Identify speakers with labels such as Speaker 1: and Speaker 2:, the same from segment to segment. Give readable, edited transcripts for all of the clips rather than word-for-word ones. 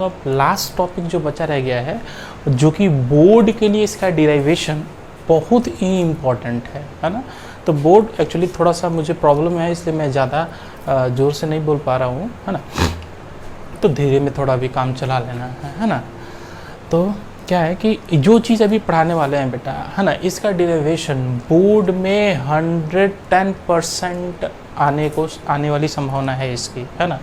Speaker 1: तो अब last topic जो बचा रह गया है, जो कि बोर्ड के लिए इसका डिराइवेशन बहुत ही इम्पॉर्टेंट है ना। तो बोर्ड एक्चुअली थोड़ा सा मुझे प्रॉब्लम है, इसलिए मैं ज़्यादा ज़ोर से नहीं बोल पा रहा हूँ, है ना। तो धीरे में थोड़ा भी काम चला लेना है ना। तो क्या है कि जो चीज़ अभी पढ़ाने वाले हैं बेटा, है ना, इसका डिराइवेशन बोर्ड में 110% आने वाली संभावना है इसकी, है ना।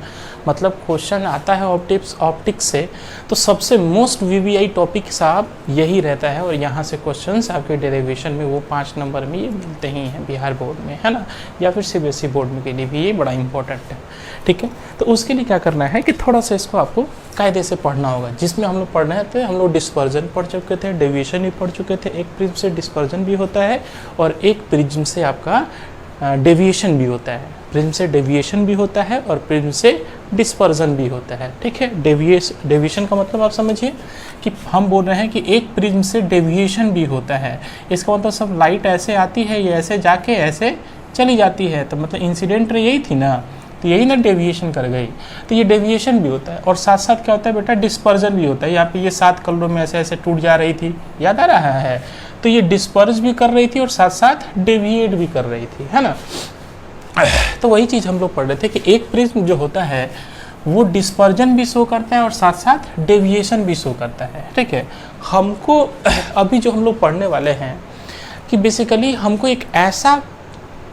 Speaker 1: मतलब क्वेश्चन आता है ऑप्टिक्स से, तो सबसे मोस्ट वीवीआई टॉपिक साहब यही रहता है, और यहाँ से क्वेश्चंस आपके डेरिवेशन में वो 5 नंबर में ये मिलते ही हैं बिहार बोर्ड में, है ना, या फिर सीबीएसई बोर्ड में के लिए भी ये बड़ा इंपॉर्टेंट है। ठीक है, तो उसके लिए क्या करना है कि थोड़ा सा इसको आपको कायदे से पढ़ना होगा, जिसमें हम लोग पढ़ रहे थे, हम लोग डिस्पर्जन पढ़ चुके थे, डेविएशन भी पढ़ चुके थे। एक प्रिज्म से डिस्पर्जन भी होता है और एक प्रिज्म से आपका डेविएशन भी होता है। प्रिज्म से डेविएशन भी होता है और प्रिज्म से डिस्पर्जन भी होता है। ठीक है, डेविएशन का मतलब आप समझिए कि हम बोल रहे हैं कि एक प्रिज्म से डेविएशन भी होता है। इसका मतलब सब लाइट ऐसे आती है, ये ऐसे जाके ऐसे चली जाती है, तो मतलब इंसिडेंट यही थी ना, तो यही ना डेविएशन कर गई, तो ये डेविएशन भी होता है। और साथ साथ क्या होता है बेटा, डिस्पर्जन भी होता है। यहाँ पे ये 7 कलरों में ऐसे ऐसे टूट जा रही थी, याद आ रहा है, तो ये डिस्पर्ज भी कर रही थी और साथ साथ डेविएट भी कर रही थी, है ना। तो वही चीज़ हम लोग पढ़ रहे थे कि एक प्रिज्म जो होता है वो डिस्पर्जन भी शो करता है और साथ साथ डेविएशन भी शो करता है। ठीक है, हमको अभी जो हम लोग पढ़ने वाले हैं कि बेसिकली हमको एक ऐसा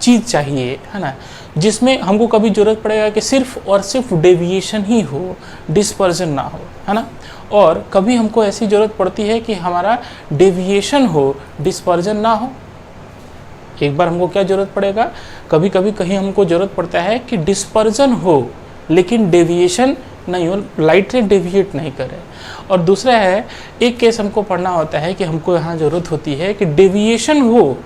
Speaker 1: चीज़ चाहिए, है ना, जिसमें हमको कभी ज़रूरत पड़ेगा कि सिर्फ और सिर्फ डेविएशन ही हो, डिस्पर्जन ना हो, है ना। और कभी हमको ऐसी ज़रूरत पड़ती है कि हमारा डेविएशन हो, डिस्पर्जन ना हो। एक बार हमको क्या ज़रूरत पड़ेगा, कभी कभी कहीं हमको ज़रूरत पड़ता है कि डिस्पर्जन हो लेकिन डेविएशन नहीं हो, लाइट रे डेविएट नहीं करे। और दूसरा है, एक केस हमको पढ़ना होता है कि हमको यहाँ ज़रूरत होती है कि डेविएशन हो,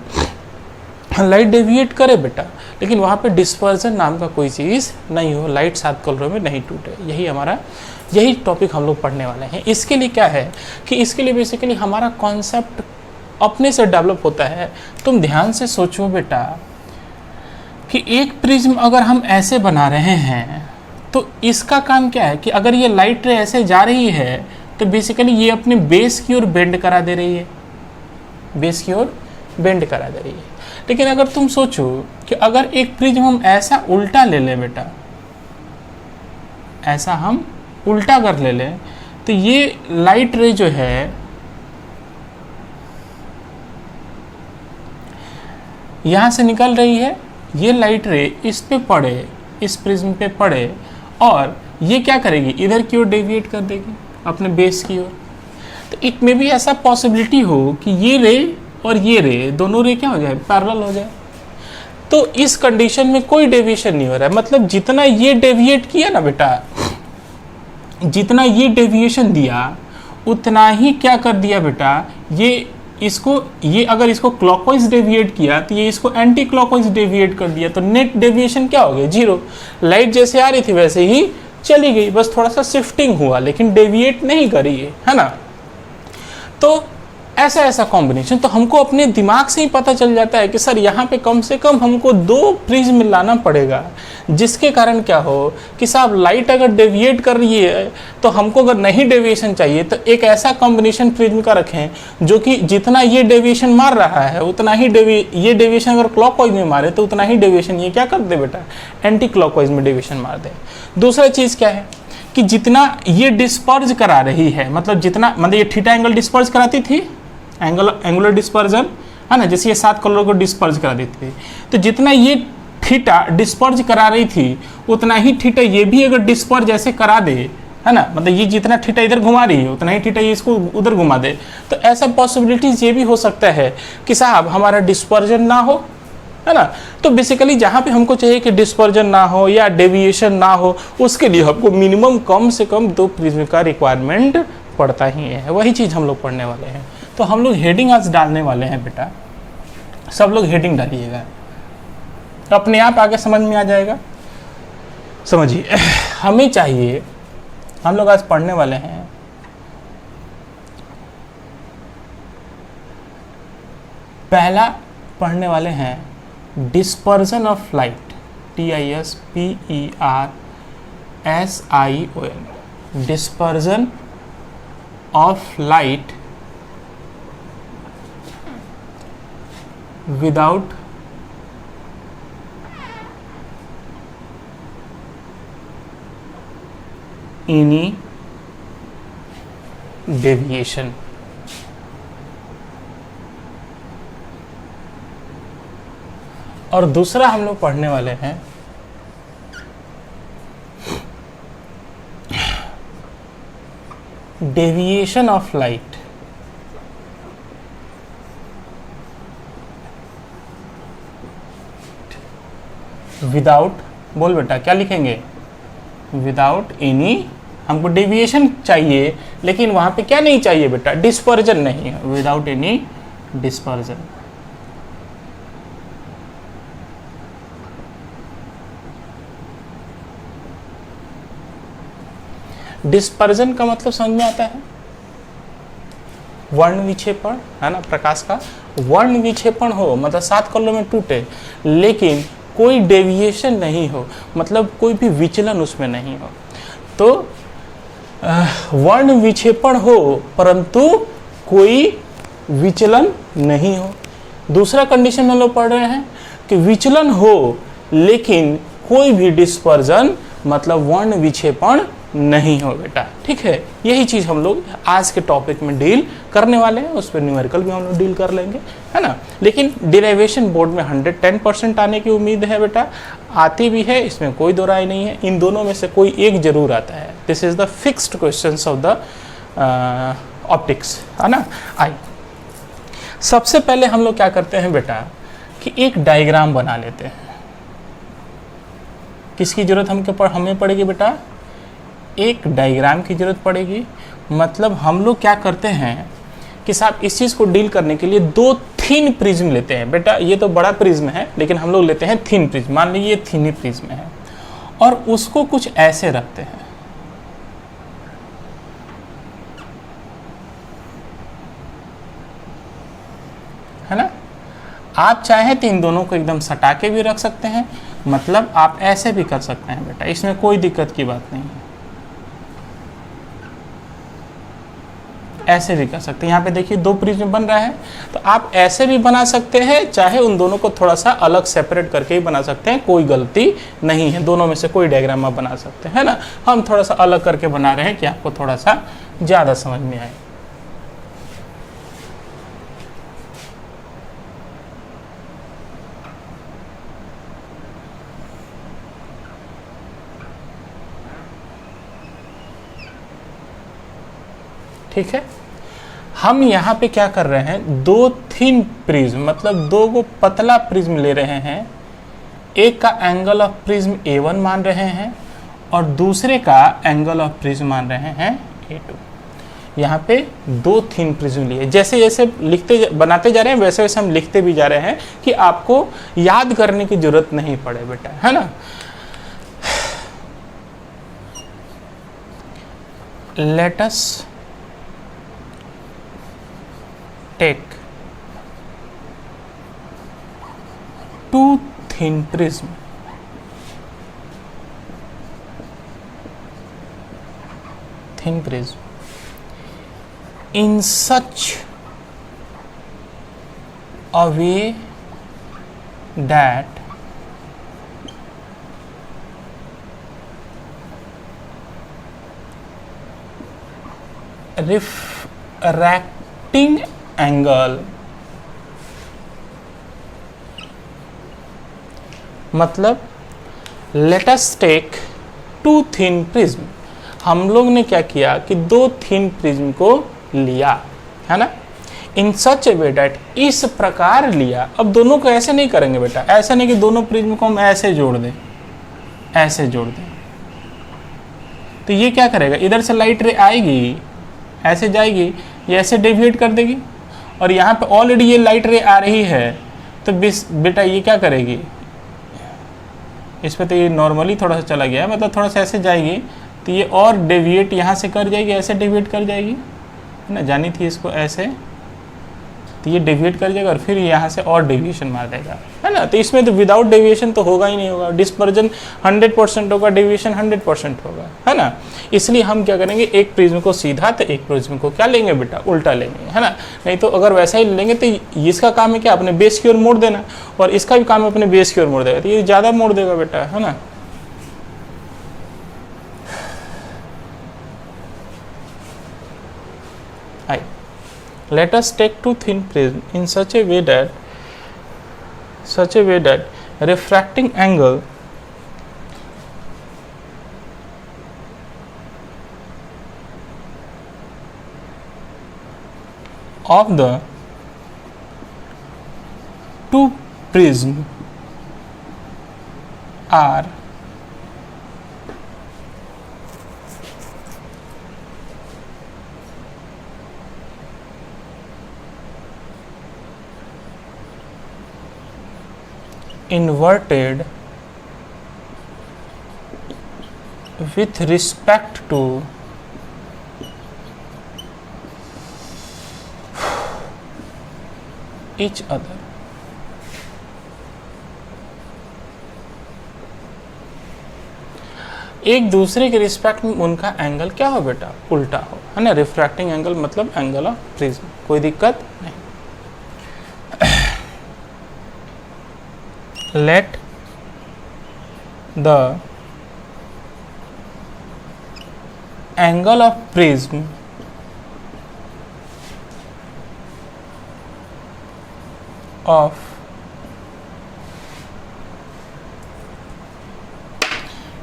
Speaker 1: लाइट डेविएट करे बेटा, लेकिन वहाँ पे डिस्पर्जन नाम का कोई चीज़ नहीं हो, लाइट 7 कलरों में नहीं टूटे। यही टॉपिक हम लोग पढ़ने वाले हैं। इसके लिए क्या है कि इसके लिए बेसिकली हमारा कॉन्सेप्ट अपने से डेवलप होता है। तुम ध्यान से सोचो बेटा कि एक प्रिज्म अगर हम ऐसे बना रहे हैं तो इसका काम क्या है कि अगर ये लाइट रे ऐसे जा रही है तो बेसिकली ये अपने बेस की ओर बेंड करा दे रही है, बेस की ओर बेंड करा दे रही है। लेकिन अगर तुम सोचो कि अगर एक प्रिज्म हम ऐसा उल्टा ले लें बेटा, ऐसा हम उल्टा कर ले लें, तो ये लाइट रे जो है यहाँ से निकल रही है, ये लाइट रे इस पे पड़े, इस प्रिज्म पे पड़े, और ये क्या करेगी, इधर की ओर डेविएट कर देगी अपने बेस की ओर। तो इट में भी ऐसा पॉसिबिलिटी हो कि ये रे और ये रे, दोनों रे क्या हो जाए, पैरेलल हो जाए। तो इस कंडीशन में कोई डेविएशन नहीं हो रहा है। मतलब जितना ये डेविएट किया ना बेटा, जितना ये डेविएशन दिया उतना ही क्या कर दिया बेटा, ये अगर इसको क्लॉकवाइज डेविएट किया तो ये इसको एंटी क्लॉकवाइज डेविएट कर दिया, तो नेट डेविएशन क्या हो गया, 0। लाइट जैसे आ रही थी वैसे ही चली गई, बस थोड़ा सा शिफ्टिंग हुआ, लेकिन डेविएट नहीं करी है ना। तो ऐसा कॉम्बिनेशन तो हमको अपने दिमाग से ही पता चल जाता है कि सर यहाँ पे कम से कम हमको 2 प्रिज्म लाना पड़ेगा, जिसके कारण क्या हो कि साहब लाइट अगर डेविएट कर रही है तो हमको अगर नहीं डेविएशन चाहिए तो एक ऐसा कॉम्बिनेशन प्रिज्म का रखें जो कि जितना ये डेविएशन मार रहा है उतना ही ये डेविएशन अगर क्लॉकवाइज में मारे तो उतना ही डेविएशन ये क्या कर दे बेटा, एंटी क्लॉकवाइज में डेविएशन मार दे। दूसरा चीज़ क्या है कि जितना ये डिस्पर्ज करा रही है, मतलब ये थीटा एंगल डिस्पर्ज कराती थी, एंगुलर डिस्पर्जन, है ना, जैसे ये 7 कलर को डिस्पर्ज करा देती थी, तो जितना ये थीटा डिस्पर्ज करा रही थी उतना ही थीटा ये भी अगर डिस्पर्ज ऐसे करा दे, है ना, मतलब ये जितना थीटा इधर घुमा रही है उतना ही थीटा ये इसको उधर घुमा दे, तो ऐसा पॉसिबिलिटीज ये भी हो सकता है कि साहब हमारा डिस्पर्जन ना हो, है ना। तो बेसिकली जहाँ पे हमको चाहिए कि डिस्पर्जन ना हो या डेविएशन ना हो, उसके लिए हमको मिनिमम कम से कम 2 प्रिज्म का रिक्वायरमेंट पड़ता ही है। वही चीज़ हम लोग पढ़ने वाले हैं। तो हम लोग हेडिंग आज डालने वाले हैं बेटा, सब लोग हेडिंग डालिएगा, अपने आप आगे समझ में आ जाएगा। समझिए, हमें चाहिए, हम लोग आज पढ़ने वाले हैं पहला पढ़ने वाले हैं dispersion of light, DISPERSION, dispersion of light without any deviation. और दूसरा हम लोग पढ़ने वाले हैं डेविएशन ऑफ लाइट विदाउट, बोल बेटा क्या लिखेंगे, विदाउट एनी, हमको डेविएशन चाहिए लेकिन वहां पे क्या नहीं चाहिए बेटा, डिस्पर्जन नहीं है, विदाउट एनी डिस्पर्जन। डिस्पर्जन का मतलब समझ में आता है, वर्ण विक्षेपण है ना, प्रकाश का वर्ण विक्षेपण हो, मतलब 7 कलरों में टूटे लेकिन कोई डेविएशन नहीं हो, मतलब कोई भी विचलन उसमें नहीं हो। तो वर्ण विक्षेपण हो परंतु कोई विचलन नहीं हो। दूसरा कंडीशन हम लोग पढ़ रहे हैं कि विचलन हो लेकिन कोई भी डिस्पर्जन मतलब वर्ण विक्षेपण नहीं हो बेटा, ठीक है। यही चीज़ हम लोग आज के टॉपिक में डील करने वाले हैं, उस पर न्यूमेरिकल भी हम लोग डील कर लेंगे, है ना। लेकिन डेरिवेशन बोर्ड में 110% आने की उम्मीद है बेटा, आती भी है, इसमें कोई दो राय नहीं है। इन दोनों में से कोई एक जरूर आता है। This is the fixed questions of the optics, है ना। आई सबसे पहले हम लोग क्या करते हैं बेटा कि एक डायग्राम बना लेते हैं। किसकी जरूरत हमें पड़ेगी बेटा, एक डायग्राम की जरूरत पड़ेगी। मतलब हम लोग क्या करते हैं कि साहब इस चीज़ को डील करने के लिए 2 थिन प्रिज्म लेते हैं बेटा। ये तो बड़ा प्रिज्म है लेकिन हम लोग लेते हैं थिन प्रिज्म, मान लीजिए ये थिन प्रिज्म है और उसको कुछ ऐसे रखते हैं, है ना। आप चाहे तो इन दोनों को एकदम सटा के भी रख सकते हैं, मतलब आप ऐसे भी कर सकते हैं बेटा, इसमें कोई दिक्कत की बात नहीं है। ऐसे भी कर सकते हैं, यहाँ पे देखिए 2 प्रिज्म बन रहा है तो आप ऐसे भी बना सकते हैं, चाहे उन दोनों को थोड़ा सा अलग सेपरेट करके ही बना सकते हैं, कोई गलती नहीं है। दोनों में से कोई डायग्राम आप बना सकते हैं, है ना। हम थोड़ा सा अलग करके बना रहे हैं कि आपको थोड़ा सा ज़्यादा समझ में आए। ठीक है, हम यहाँ पे क्या कर रहे हैं, 2 थिन प्रिज्म मतलब 2 को पतला प्रिज्म ले रहे हैं। एक का एंगल ऑफ प्रिज्म A1 मान रहे हैं और दूसरे का एंगल ऑफ प्रिज्म मान रहे हैं A2। यहाँ पे 2 थिन प्रिज्म लिए, जैसे जैसे बनाते जा रहे हैं वैसे वैसे हम लिखते भी जा रहे हैं कि आपको याद करने की जरूरत नहीं पड़े बेटा, है ना। Let us take 2 thin prism in such a way that refracting angle मतलब let us take 2 thin prism. हम लोग ने क्या किया कि 2 थिन प्रिज्म को लिया, है ना, इन सच ए वे डेट, इस प्रकार लिया। अब दोनों को ऐसे नहीं करेंगे बेटा, ऐसा नहीं कि दोनों प्रिज्म को हम ऐसे जोड़ दें, ऐसे जोड़ दें तो ये क्या करेगा, इधर से लाइट रे आएगी, ऐसे जाएगी, ये ऐसे डेविएट कर देगी और यहाँ पे ऑलरेडी ये लाइट रे आ रही है तो बेटा ये क्या करेगी, इस पर तो ये नॉर्मली थोड़ा सा चला गया, मतलब थोड़ा सा ऐसे जाएगी तो ये और डेविएट यहाँ से कर जाएगी, ऐसे डेविएट कर जाएगी, है ना। जानी थी इसको ऐसे तो ये डेविएट कर जाएगा और फिर यहाँ से और डेविएशन मार देगा, है ना। तो इसमें तो विदाउट डेविएशन तो होगा ही नहीं होगा, डिस्पर्जन 100% होगा, डेविएशन 100% होगा, है ना। इसलिए हम क्या करेंगे, एक प्रिज्म को सीधा तो एक प्रिज्म को क्या लेंगे बेटा, उल्टा लेंगे, है ना। नहीं तो अगर वैसा ही लेंगे तो इसका काम है क्या, अपने बेस की ओर मोड़ देना, और इसका भी काम है अपने बेस की ओर मोड़ देगा, तो ये ज़्यादा मोड़ देगा बेटा, है ना। Let us take two thin prism in such a way that refracting angle of the two prism are inverted with respect to each other. एक दूसरे के रिस्पेक्ट में उनका एंगल क्या हो बेटा, उल्टा हो, है ना। रिफ्रैक्टिंग एंगल मतलब एंगल ऑफ प्रिज्म, कोई दिक्कत नहीं। Let the angle of prism of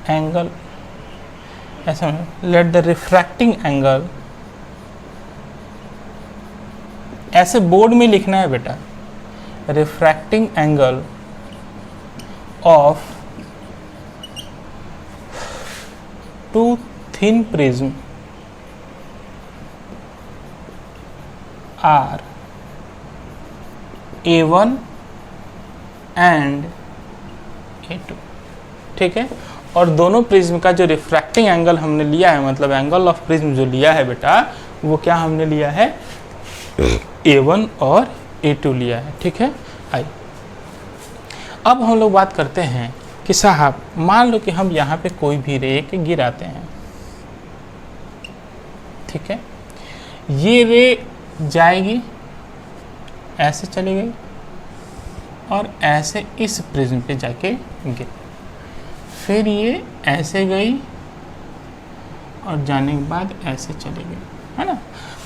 Speaker 1: angle ऐसा, let the refracting angle, ऐसे बोर्ड में लिखना है बेटा, refracting angle of two thin prism are A1 and A2, ठीक है। और दोनों प्रिज्म का जो रिफ्रैक्टिंग एंगल हमने लिया है, मतलब एंगल ऑफ प्रिज्म जो लिया है बेटा, वो क्या हमने लिया है, A1 और A2 लिया है, ठीक है। आई अब हम लोग बात करते हैं कि साहब मान लो कि हम यहाँ पे कोई भी रे के गिराते हैं, ठीक है। ये रे जाएगी, ऐसे चली गई और ऐसे इस प्रिज्म पे जाके गिर, फिर ये ऐसे गई और जाने के बाद ऐसे चली गई, है ना।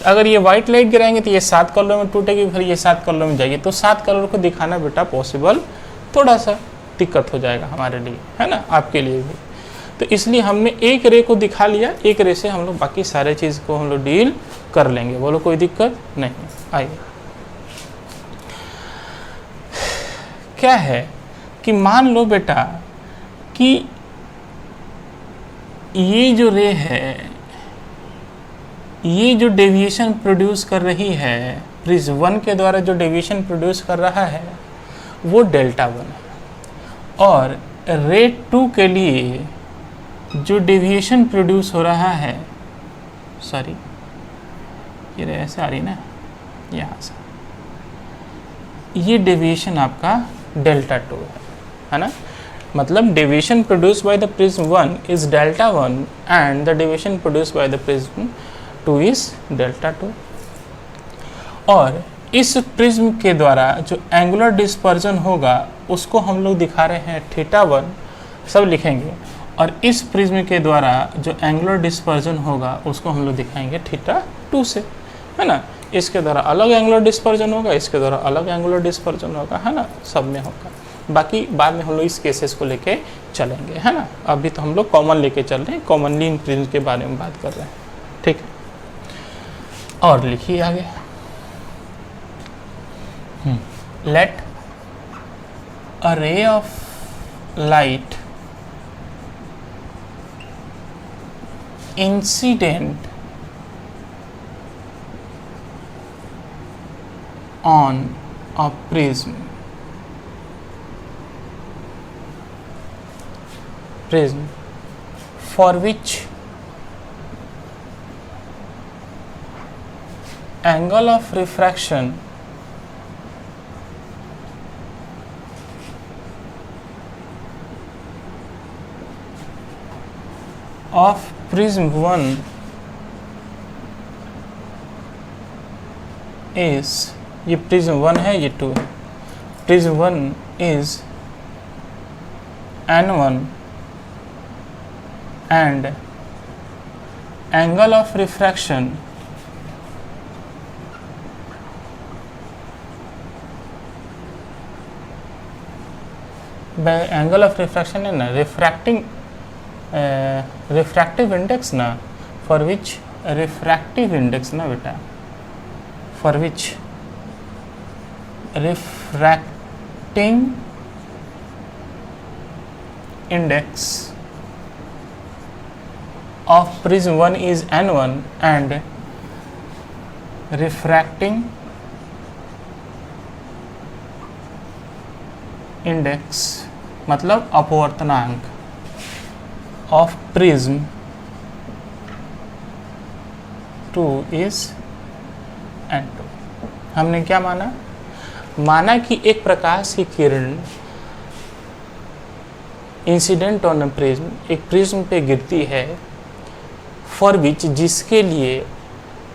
Speaker 1: अगर ये वाइट लाइट गिराएंगे तो ये 7 कलर में टूटेगी, फिर ये 7 कलर में जाएगी, तो 7 कलर को दिखाना बेटा पॉसिबल थोड़ा सा दिक्कत हो जाएगा हमारे लिए, है ना, आपके लिए भी। तो इसलिए हमने एक रे को दिखा लिया, एक रे से हम लोग बाकी सारे चीज़ को हम लोग डील कर लेंगे, बोलो कोई दिक्कत नहीं। आइए, क्या है कि मान लो बेटा कि ये जो रे है, ये जो डेविएशन प्रोड्यूस कर रही है, प्रिज्म 1 के द्वारा जो डेविएशन प्रोड्यूस कर रहा है वो डेल्टा 1 है, और रे 2 के लिए जो डेविएशन प्रोड्यूस हो रहा है, सॉरी ये रे ऐसे आ रही ना, यहाँ से, ये डेविएशन आपका डेल्टा 2 है ना। मतलब deviation produce by the prism 1 is delta 1 and the deviation produce by the prism 2 is delta 2। और इस प्रिज्म के द्वारा जो एंगुलर डिस्पर्जन होगा उसको हम लोग दिखा रहे हैं थीटा 1, सब लिखेंगे, और इस प्रिज्म के द्वारा जो एंगुलर डिस्पर्जन होगा उसको हम लोग दिखाएंगे थीटा 2 से, है ना। इसके द्वारा अलग एंगुलर डिस्पर्जन होगा, इसके द्वारा अलग एंगुलर डिस्पर्जन होगा, है ना, सब में होगा। बाकी बाद में हम लोग इस केसेस को लेके चलेंगे, है ना। अभी तो हम लोग कॉमन लेके चल रहे हैं, कॉमनली इन प्रिज्म के बारे में बात कर रहे हैं, ठीक है। और लिखिए आगे, let a ray of light incident on a prism for which angle of refraction of prism 1 is, ये प्रिज्म 1 है, ये 2 है, prism 1 is n1 and angle of refraction by angle of refraction है ना, refractive index ना, for which refractive index ना बेटा, for which refracting index of prism 1 is n1 and refracting index मतलब अपवर्तनांक of prism 2 is n2। हमने क्या माना? माना कि एक प्रकाश की किरण इंसिडेंट ऑन अ प्रिज्म, एक प्रिज्म पे गिरती है, फॉर विच, जिसके लिए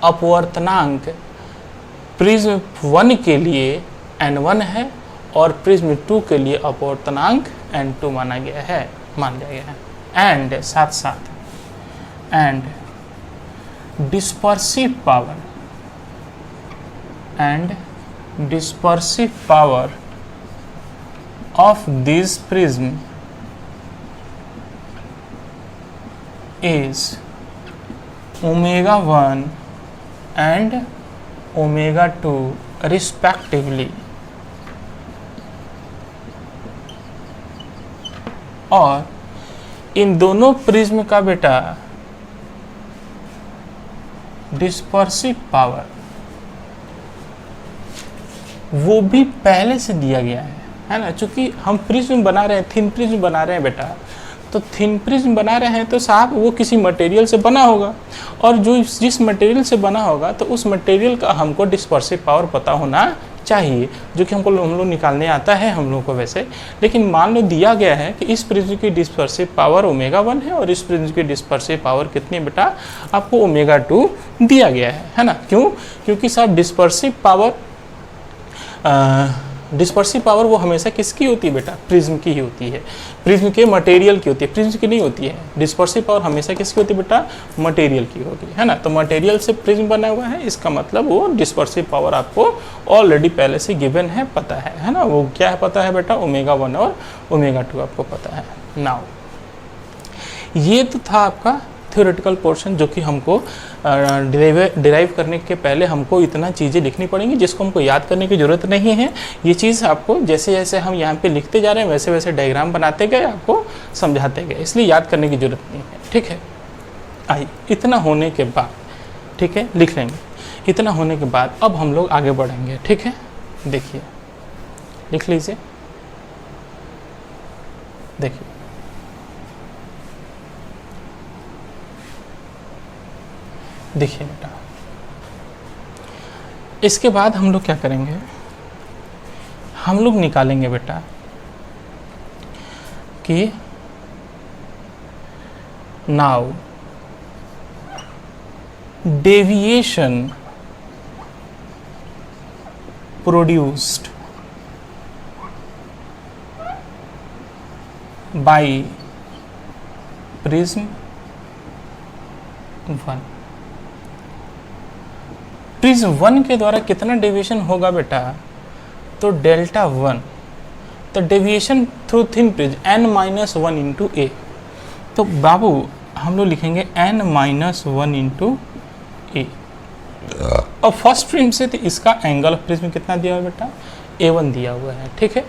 Speaker 1: अपवर्तनांक प्रिज्म 1 के लिए n1 है और प्रिज्म 2 के लिए अपवर्तनांक n2 मान लिया गया है। एंड साथ साथ and dispersive power of this prism is omega 1 and omega 2 respectively, और इन दोनों प्रिज्म का बेटा डिस्पर्सिव पावर वो भी पहले से दिया गया है ना। चूंकि हम प्रिज्म बना रहे हैं, थिन प्रिज्म बना रहे हैं बेटा, तो थिन प्रिज्म बना रहे हैं तो साहब वो किसी मटेरियल से बना होगा, और जो जिस मटेरियल से बना होगा तो उस मटेरियल का हमको डिस्पर्सिव पावर पता होना चाहिए, जो कि हम लोग निकालने आता है हम लोग को वैसे। लेकिन मान लो दिया गया है कि इस प्रिज्म की डिस्पर्सिव पावर ओमेगा 1 है और इस प्रिज्म की डिस्पर्सिव पावर कितनी बेटा, आपको ओमेगा 2 दिया गया है ना। क्यों? क्योंकि साहब डिस्पर्सिव पावर वो हमेशा किसकी होती है बेटा? प्रिज्म की ही होती है, प्रिज्म के मटेरियल की होती है, प्रिज्म की नहीं होती है। डिस्पर्सिव पावर हमेशा किसकी होती है बेटा? मटेरियल की होगी, है ना। तो मटेरियल से प्रिज्म बना हुआ है, इसका मतलब वो डिस्पर्सिव पावर आपको ऑलरेडी पहले से गिवन है, पता है ना। वो क्या है पता है बेटा? ओमेगा 1 और ओमेगा 2 आपको पता है। नाउ ये तो था आपका थ्योरेटिकल पोर्शन, जो कि हमको डिराइव करने के पहले हमको इतना चीज़ें लिखनी पड़ेंगी जिसको हमको याद करने की ज़रूरत नहीं है। ये चीज़ आपको जैसे जैसे हम यहाँ पे लिखते जा रहे हैं वैसे वैसे डायग्राम बनाते गए, आपको समझाते गए, इसलिए याद करने की ज़रूरत नहीं है। ठीक है, आइए इतना होने के बाद, ठीक है, लिख लेंगे। इतना होने के बाद अब हम लोग आगे बढ़ेंगे। ठीक है, देखिए लिख लीजिए, देखिए देखिए बेटा, इसके बाद हम लोग क्या करेंगे? हम लोग निकालेंगे बेटा कि now deviation produced by prism 1, prism 1 के द्वारा कितना डेविएशन होगा बेटा? तो डेल्टा 1, तो deviation through thin prism n-1 into A. तो बाबू हम लोग लिखेंगे n-1 इंटू ए, और फर्स्ट प्रिज्म से तो इसका एंगल ऑफ प्रिज्म कितना दिया हुआ है बेटा? a1 दिया हुआ है। ठीक है,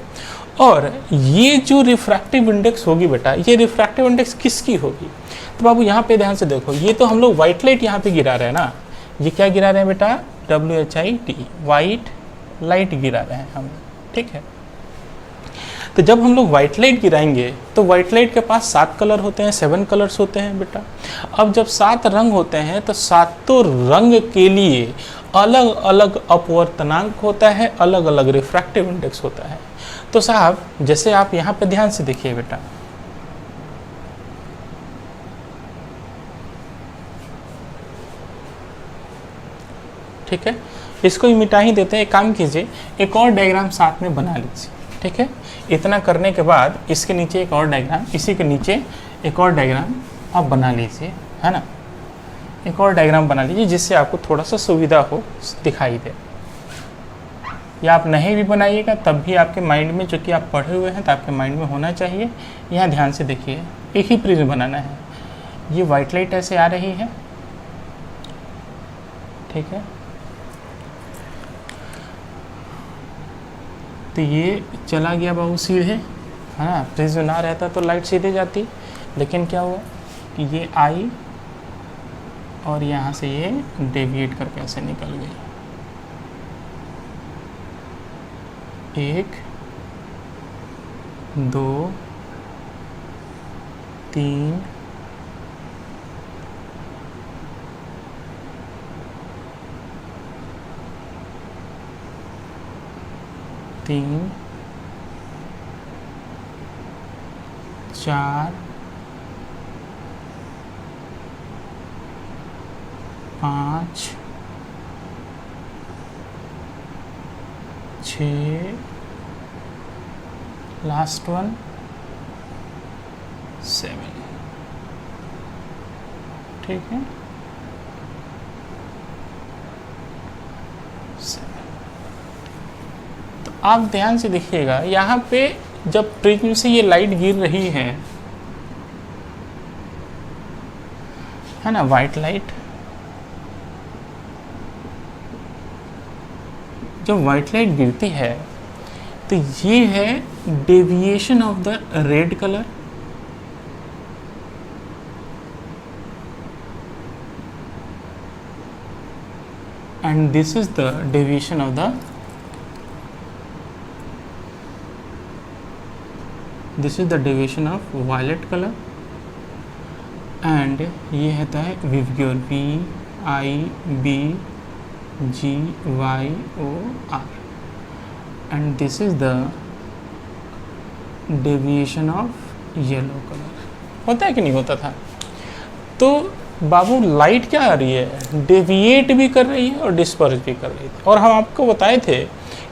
Speaker 1: और ये जो रिफ्रैक्टिव इंडेक्स होगी बेटा, ये रिफ्रैक्टिव इंडेक्स किसकी होगी? तो बाबू यहाँ पे ध्यान से देखो, ये तो हम लोग व्हाइट लाइट यहाँ पे गिरा रहे हैं ना, ये क्या गिरा रहे हैं बेटा? WHIT, वाइट लाइट गिरा रहे हैं हम। ठीक है, तो जब हम लोग व्हाइट लाइट गिराएंगे तो व्हाइट लाइट के पास 7 कलर होते हैं, 7 कलर्स होते हैं बेटा। अब जब 7 रंग होते हैं तो सातों रंग के लिए अलग अलग अपवर्तनांक होता है, अलग अलग रिफ्रैक्टिव इंडेक्स होता है। तो साहब जैसे आप यहाँ पे ध्यान से देखिए बेटा, ठीक है, इसको ही मिटा ही देते हैं। एक काम कीजिए, एक और डायग्राम साथ में बना लीजिए, ठीक है। इतना करने के बाद इसके नीचे एक और डायग्राम, इसी के नीचे एक और डायग्राम आप बना लीजिए, है ना। एक और डायग्राम बना लीजिए जिससे आपको थोड़ा सा सुविधा हो, दिखाई दे। या आप नहीं भी बनाइएगा तब भी आपके माइंड में, चूँकि आप पढ़े हुए हैं तो आपके माइंड में होना चाहिए। यहाँ ध्यान से देखिए, एक ही प्रिज्म बनाना है। ये वाइट लाइट ऐसे आ रही है, ठीक है। तो ये चला गया बाबू सीधे, है ना। प्रिज्म ना रहता तो लाइट सीधे जाती, लेकिन क्या हुआ कि ये आई और यहाँ से ये डेविएट करके ऐसे निकल गई। 1 2 3 3 4 5 6, लास्ट वन 7, ठीक है। 7। तो आप ध्यान से देखिएगा, यहाँ पे जब प्रिज्म से ये लाइट गिर रही है ना, वाइट लाइट, जब वाइट लाइट गिरती है तो ये है deviation of the red colour, and this is the deviation of the, this is the deviation of violet colour, and ये होता है विवग्योर, VIBGYOR, and this is the deviation of yellow color। होता है कि नहीं होता था? तो बाबू लाइट क्या आ रही है, डेविएट भी कर रही है और डिस्पर्स भी कर रही है। और हम आपको बताए थे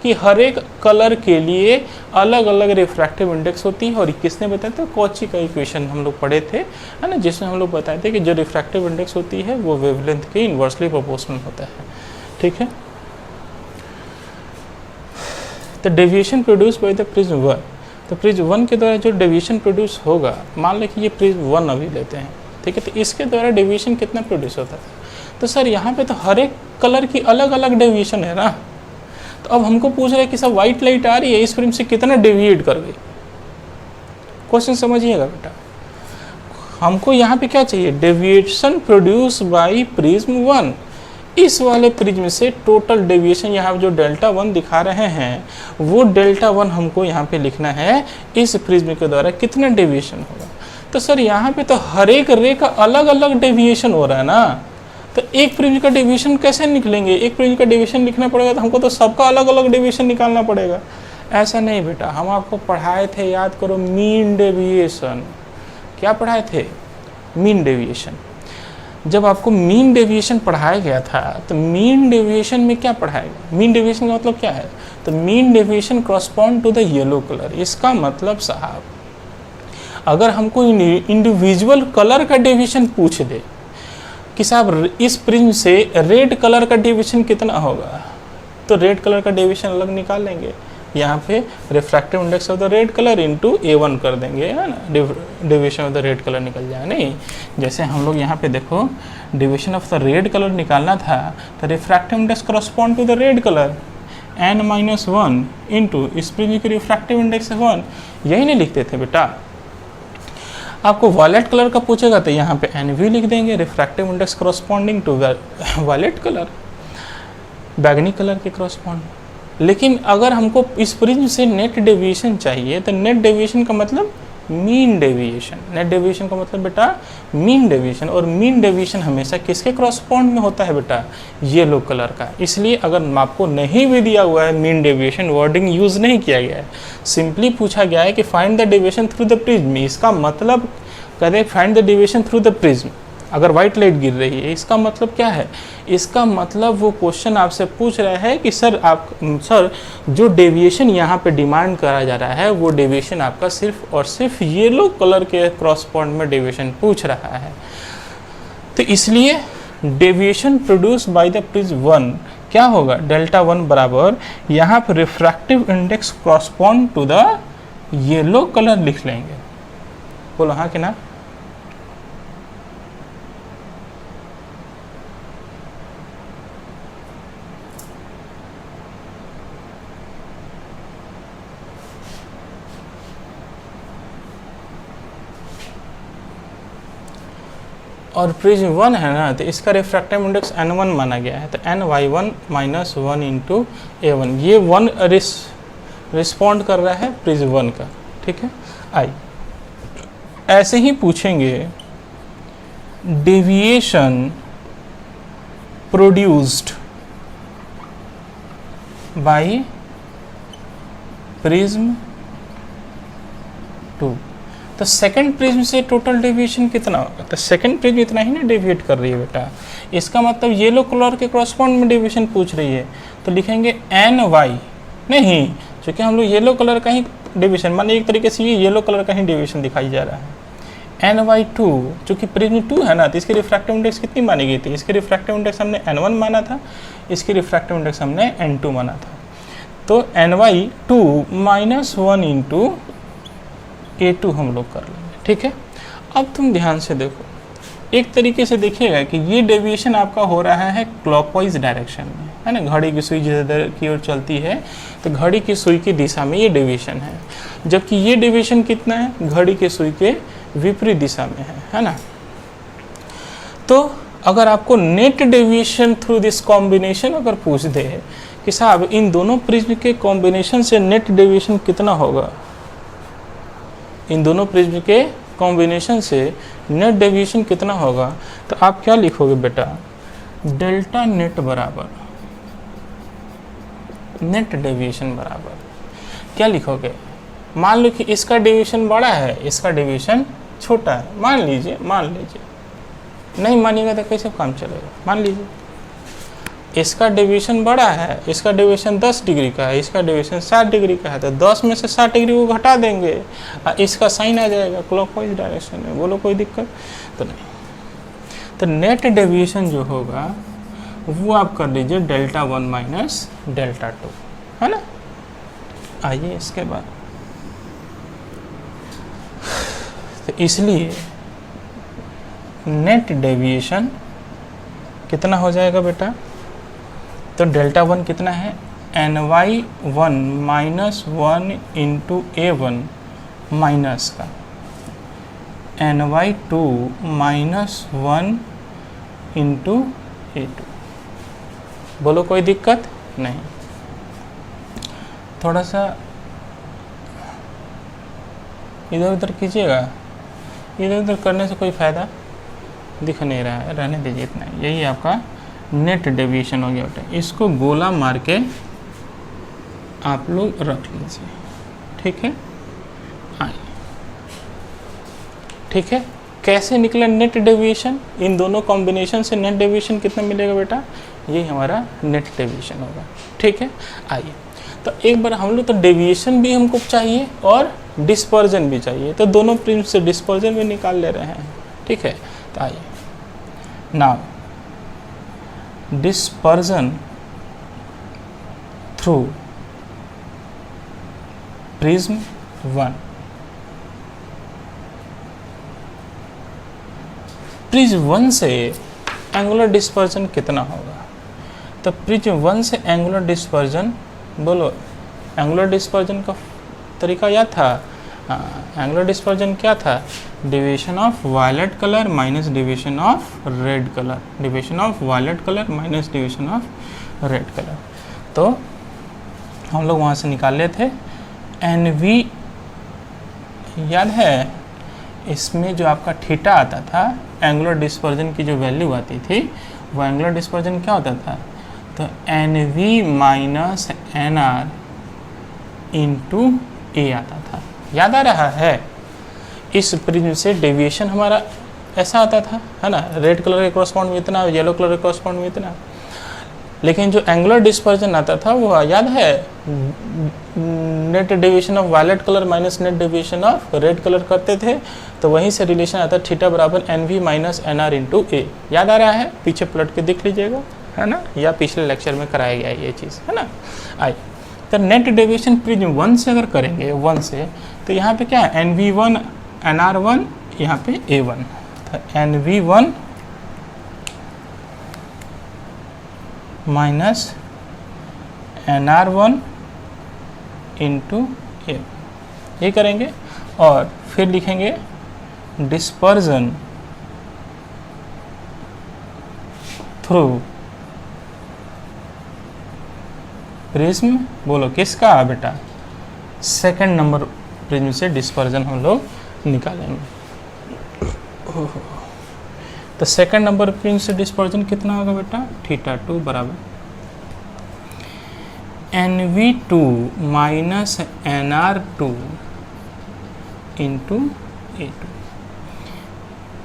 Speaker 1: कि हर एक कलर के लिए अलग अलग रिफ्रैक्टिव इंडेक्स होती है। और किसने बताया था? कॉची का इक्वेशन हम लोग पढ़े थे, है ना, जिसमें हम लोग बताए थे कि जो रिफ्रैक्टिव इंडेक्स होती है वो वेवलेंथ के इन्वर्सली प्रोपोर्शनल होता है, ठीक है। तो deviation produce by the prism 1, तो प्रिज्म 1 के द्वारा जो डेविएशन प्रोड्यूस होगा, मान लो कि ये प्रिज्म 1 अभी लेते हैं, ठीक है। तो इसके द्वारा डेविएशन कितना प्रोड्यूस होता है? तो सर यहाँ पे तो हर एक कलर की अलग अलग डेविएशन है ना। तो अब हमको पूछ रहा है कि सब वाइट लाइट आ रही है, इस प्रिज्म से कितना डेविएट कर गई। क्वेश्चन समझिएगा बेटा, हमको यहाँ पे क्या चाहिए, डेविएशन प्रोड्यूस बाय प्रिज्म 1। इस वाले प्रिज्म से टोटल डेविएशन, यहाँ जो डेल्टा 1 दिखा रहे हैं वो डेल्टा 1 हमको यहाँ पे लिखना है, इस प्रिज्म के द्वारा कितना डेविएशन होगा। तो सर यहाँ पे तो हर एक रे का अलग अलग डेविएशन हो रहा है ना, तो एक प्रिज्म का डेविएशन कैसे निकलेंगे? एक प्रिज्म का डेविएशन लिखना पड़ेगा तो हमको तो सबका अलग अलग डेविएशन निकालना पड़ेगा। ऐसा नहीं बेटा, हम आपको पढ़ाए थे, याद करो, मीन डेविएशन। क्या पढ़ाए थे? Mean deviation. जब आपको मीन डेविएशन पढ़ाया गया था तो मीन डेविएशन में क्या पढ़ाएगा? मीन डेविएशन का मतलब क्या है? तो mean deviation correspond to the yellow colour. इसका मतलब साहब, अगर हमको इंडिविजुअल कलर का डेविएशन पूछ दे कि साहब इस प्रिज्म से रेड कलर का डेविएशन कितना होगा, तो रेड कलर का डेविएशन अलग निकाल लेंगे। यहाँ पे refractive index of the red colour into A1 कर देंगे, है ना, deviation of the red colour निकल जाए। नहीं, जैसे हम लोग यहाँ पे देखो, deviation of the red colour निकालना था तो refractive index correspond to the red colour n-1 into इस प्रिज्म की रिफ्रैक्टिव इंडेक्स 1, यही नहीं लिखते थे बेटा। आपको वायलेट कलर का पूछेगा तो यहाँ पे NV लिख देंगे, refractive index corresponding to violet colour, बैगनी कलर के करस्पॉन्ड। लेकिन अगर हमको इस प्रिज्म से नेट डेविएशन चाहिए तो नेट डेविएशन का मतलब मीन डेविएशन। नेट डेविएशन का मतलब बेटा मीन डेविएशन, और मीन डेविएशन हमेशा किसके क्रॉसपॉन्ड में होता है बेटा? येलो कलर का। इसलिए अगर आपको नहीं भी दिया हुआ है मीन डेविएशन, वर्डिंग यूज़ नहीं किया गया है, सिंपली पूछा गया है कि find the deviation through the prism. इसका मतलब कहते हैं find the deviation through the prism. अगर वाइट लाइट गिर रही है, इसका मतलब क्या है? इसका मतलब वो क्वेश्चन आपसे पूछ रहा है कि सर जो डेविएशन यहाँ पे डिमांड करा जा रहा है वो डेविएशन आपका सिर्फ और सिर्फ येलो कलर के क्रॉस पॉइंट में डेविएशन पूछ रहा है। तो इसलिए deviation produce by the prism 1 क्या होगा? डेल्टा 1 बराबर यहाँ पर refractive index क्रॉसपॉन्ड to the yellow colour लिख लेंगे। बोलो हाँ कि ना? और प्रिज्म 1 है ना, तो इसका रिफ्रैक्टिव इंडेक्स n1 माना गया है, तो ny1 माइनस 1 इंटू a1, ये 1 रिस्पॉन्ड कर रहा है प्रिज्म 1 का। ठीक है, आई ऐसे ही पूछेंगे डेविएशन प्रोड्यूस्ड बाय प्रिज्म 2, तो सेकंड प्रिज्म से टोटल डेविएशन कितना होगा? तो सेकंड प्रिज्म इतना ही ना डेविएट कर रही है बेटा, इसका मतलब येलो कलर के क्रॉसपॉन्ड में डेविएशन पूछ रही है, तो लिखेंगे ny, नहीं क्योंकि हम लोग येलो कलर का ही डेविएशन, माने एक तरीके से ये येलो कलर का ही डेविएशन दिखाई जा रहा है। ny2 चूँकि प्रिज्म 2 है ना, तो इसकी रिफ्रैक्टिव इंडेक्स कितनी मानी गई थी? इसकी रिफ्रैक्टिव इंडेक्स हमने n1 माना था, इसकी रिफ्रैक्टिव इंडेक्स हमने n2 माना था, तो ny2 माइनस 1 इंटू a2 हम लोग कर लेंगे। ठीक है, अब तुम ध्यान से देखो, एक तरीके से देखिएगा कि ये डेविएशन आपका हो रहा है क्लॉकवाइज डायरेक्शन में, है ना, घड़ी की सुई जिधर की ओर चलती है तो घड़ी की सुई की दिशा में ये डेविएशन है, जबकि ये डेविएशन कितना है? घड़ी के सुई के विपरीत दिशा में है ना। तो अगर आपको net deviation through this combination अगर पूछ दे कि साहब इन दोनों प्रिज्म के कॉम्बिनेशन से नेट डेविएशन कितना होगा, इन दोनों प्रिज्म के कॉम्बिनेशन से नेट डेविएशन कितना होगा, तो आप क्या लिखोगे बेटा? डेल्टा नेट बराबर नेट डेविएशन बराबर क्या लिखोगे? मान लो कि इसका डेविएशन बड़ा है, इसका डेविएशन छोटा है, मान लीजिए, नहीं मानिएगा तो कैसे काम चलेगा? मान लीजिए इसका डेविएशन बड़ा है, इसका डेविएशन 10 डिग्री का है, इसका डेविएशन 60 डिग्री का है, तो 10 में से 60 डिग्री को घटा देंगे और इसका साइन आ जाएगा क्लॉकवाइज डायरेक्शन में। बोलो कोई दिक्कत तो नहीं। तो नेट डेविएशन जो होगा वो आप कर लीजिए डेल्टा 1 माइनस डेल्टा 2, है ना। आइए इसके बाद, तो इसलिए नेट डेविएशन कितना हो जाएगा बेटा? तो डेल्टा 1 कितना है? ny1 minus 1 into a1 minus का ny2 माइनस 1 इंटू a2। बोलो कोई दिक्कत नहीं। थोड़ा सा इधर उधर कीजिएगा, इधर उधर करने से कोई फ़ायदा दिख नहीं रहा है, रहने दीजिए इतना। यही आपका नेट डेविएशन हो गया बेटा, इसको गोला मार के आप लोग रख लीजिए। ठीक है, आइए। ठीक है, कैसे निकला नेट डेविएशन? इन दोनों कॉम्बिनेशन से नेट डेविएशन कितना मिलेगा बेटा? यही हमारा नेट डेविएशन होगा। ठीक है, आइए। तो एक बार हम लोग तो डेविएशन भी हमको चाहिए और डिस्पर्जन भी चाहिए, तो दोनों प्रिज्म से डिस्पर्जन भी निकाल ले रहे हैं। ठीक है, तो आइए now dispersion through prism 1। Prism 1 से एंगुलर डिस्पर्जन कितना होगा? तो प्रिज्म 1 से एंगुलर डिस्पर्जन, बोलो एंगुलर डिस्पर्जन का तरीका याद था? एंगुलर डिस्पर्जन क्या था? Deviation of violet colour minus deviation of red colour, deviation of violet colour minus deviation of red colour. तो हम लोग वहाँ से निकाल लेते थे NV, याद है? इसमें जो आपका थीटा आता था, एंगुलर डिस्पर्जन की जो वैल्यू आती थी, वो एंगुलर डिस्पर्जन क्या होता था? तो NV minus NR into A आता था। याद आ रहा है? इस प्रिज्म से डेविएशन हमारा ऐसा आता था, है ना, रेड कलर के कॉरस्पॉन्ड में इतना, येलो कलर के कॉरस्पॉन्ड में इतना। लेकिन जो एंगुलर डिस्पर्जन आता था वो याद है, net deviation of violet colour minus net deviation of red colour करते थे, तो वहीं से रिलेशन आता थीटा बराबर NV माइनस NR इंटू ए। याद आ रहा है? पीछे पलट के देख लीजिएगा, है ना, या पिछले लेक्चर में कराया गया ये चीज़, है ना। आई तो नेट डेविएशन प्रिज्म 1 से अगर करेंगे 1 से, तो यहाँ पे क्या है, NV1 NR1, यहाँ पे A1, तो NV1 माइनस NR1 इंटू ए, ये करेंगे। और फिर लिखेंगे डिस्पर्जन थ्रू प्रिज्म, बोलो किसका बेटा, सेकंड नंबर प्रिज्म से डिस्पर्जन हम लोग निकालेंगे। तो सेकंड नंबर प्रिज्म से डिस्पर्जन कितना होगा बेटा, θ2 बराबर NV2 minus NR2 into A2।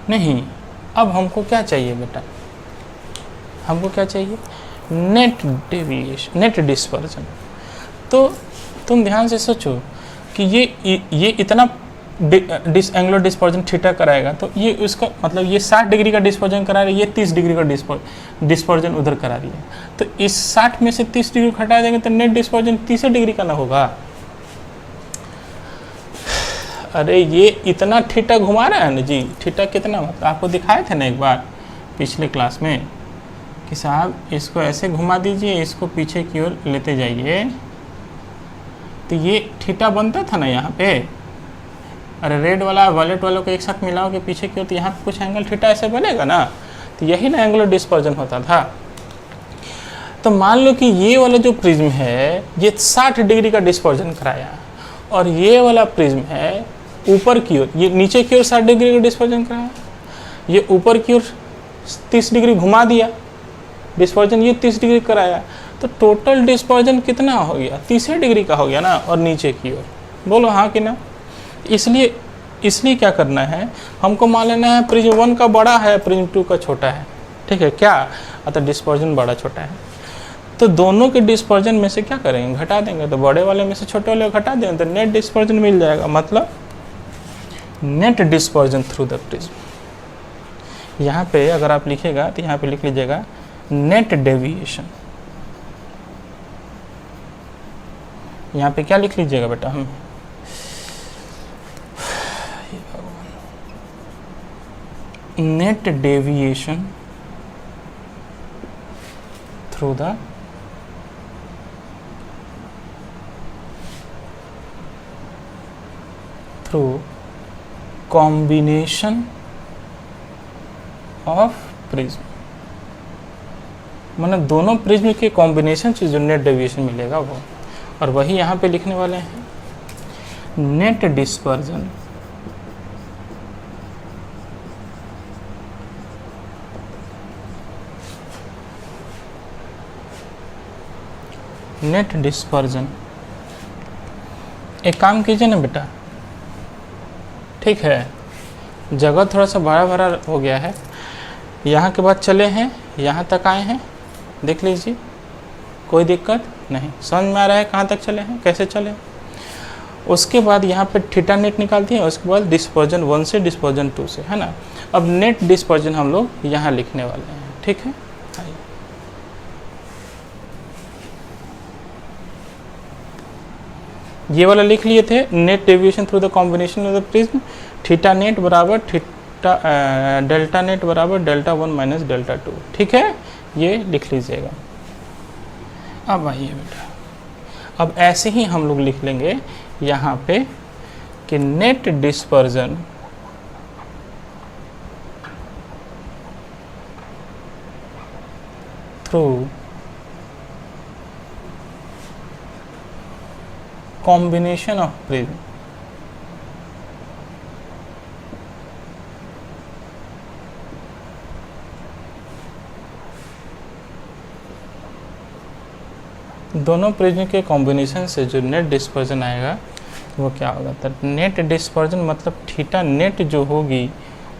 Speaker 1: नहीं, अब हमको क्या चाहिए बेटा, हमको क्या चाहिए, नेट डेविएशन, नेट डिस्पर्जन। तो तुम ध्यान से सोचो कि ये इतना एंगुलर डिस्पर्जन थीटा कराएगा, तो ये उसका मतलब ये 60 डिग्री का डिस्पर्जन करा रही है, ये 30 डिग्री का डिस्पर्जन उधर करा रही है। तो इस 60 में से 30 डिग्री हटा देंगे तो नेट डिस्पर्जन 30 डिग्री का ना होगा। अरे ये इतना थीटा घुमा रहा है ना जी, थीटा कितना, मतलब आपको दिखाए थे ना एक बार पिछले क्लास में कि साहब इसको ऐसे घुमा दीजिए, इसको पीछे की ओर लेते जाइए, तो ये थीटा बनता था ना यहाँ पे। अरे रेड वाला वायलेट वालों को एक साथ मिलाओ के पीछे की ओर, तो यहाँ पे कुछ एंगल थीटा ऐसे बनेगा ना, तो यही ना एंगुलर डिस्पर्जन होता था। तो मान लो कि ये वाला जो प्रिज्म है ये 60 डिग्री का डिस्पर्जन कराया, और ये वाला प्रिज्म है ऊपर की ओर, ये नीचे की ओर 60 डिग्री का डिस्पर्जन कराया, ये ऊपर की ओर 30 डिग्री घुमा दिया डिस्पर्जन, ये 30 डिग्री कराया, तो टोटल डिस्पर्जन कितना हो गया, 30 डिग्री का हो गया ना, और नीचे की ओर, बोलो हाँ कि ना। इसलिए क्या करना है, हमको मान लेना है प्रिज्म 1 का बड़ा है, प्रिज्म 2 का छोटा है, ठीक है क्या, अतः डिस्पर्जन बड़ा छोटा है, तो दोनों के डिस्पर्जन में से क्या करेंगे, घटा देंगे, तो बड़े वाले में से छोटे वाले को घटा देंगे तो नेट डिस्पर्जन मिल जाएगा, मतलब net dispersion through the prism. यहाँ पे अगर आप लिखेगा तो यहाँ पे लिख लीजिएगा नेट डेविएशन, यहाँ पे क्या लिख लीजिएगा बेटा, हम net deviation through the combination of prism, मतलब दोनों प्रिज्म के कॉम्बिनेशन से जो नेट डेविएशन मिलेगा वो, और वही यहाँ पे लिखने वाले हैं नेट डिस्पर्जन नेट डिस्पर्जन। एक काम कीजिए ना बेटा, ठीक है, जगह थोड़ा सा बड़ा बड़ा हो गया है, यहाँ के बाद चले हैं, यहाँ तक आए हैं, देख लीजिए, कोई दिक्कत नहीं, समझ में आ रहा है कहाँ तक चले हैं, कैसे चले। उसके बाद यहाँ पे थीटा नेट निकालते हैं, उसके बाद डिस्पर्जन 1 से डिस्पर्जन 2 से, है ना। अब नेट डिस्पर्जन हम लोग यहाँ लिखने वाले हैं, ठीक है। ये वाला लिख लिए थे, net deviation through the combination of the prism, theta net बराबर थीटा डेल्टा नेट बराबर डेल्टा 1 माइनस डेल्टा 2, ठीक है, ये लिख लीजिएगा। अब आइए बेटा, अब ऐसे ही हम लोग लिख लेंगे यहाँ पे कि net dispersion through combination of prism, दोनों प्रिज्म के कॉम्बिनेशन से जो नेट डिस्पर्जन आएगा वो क्या होगा, तो नेट डिस्पर्जन मतलब थीटा नेट जो होगी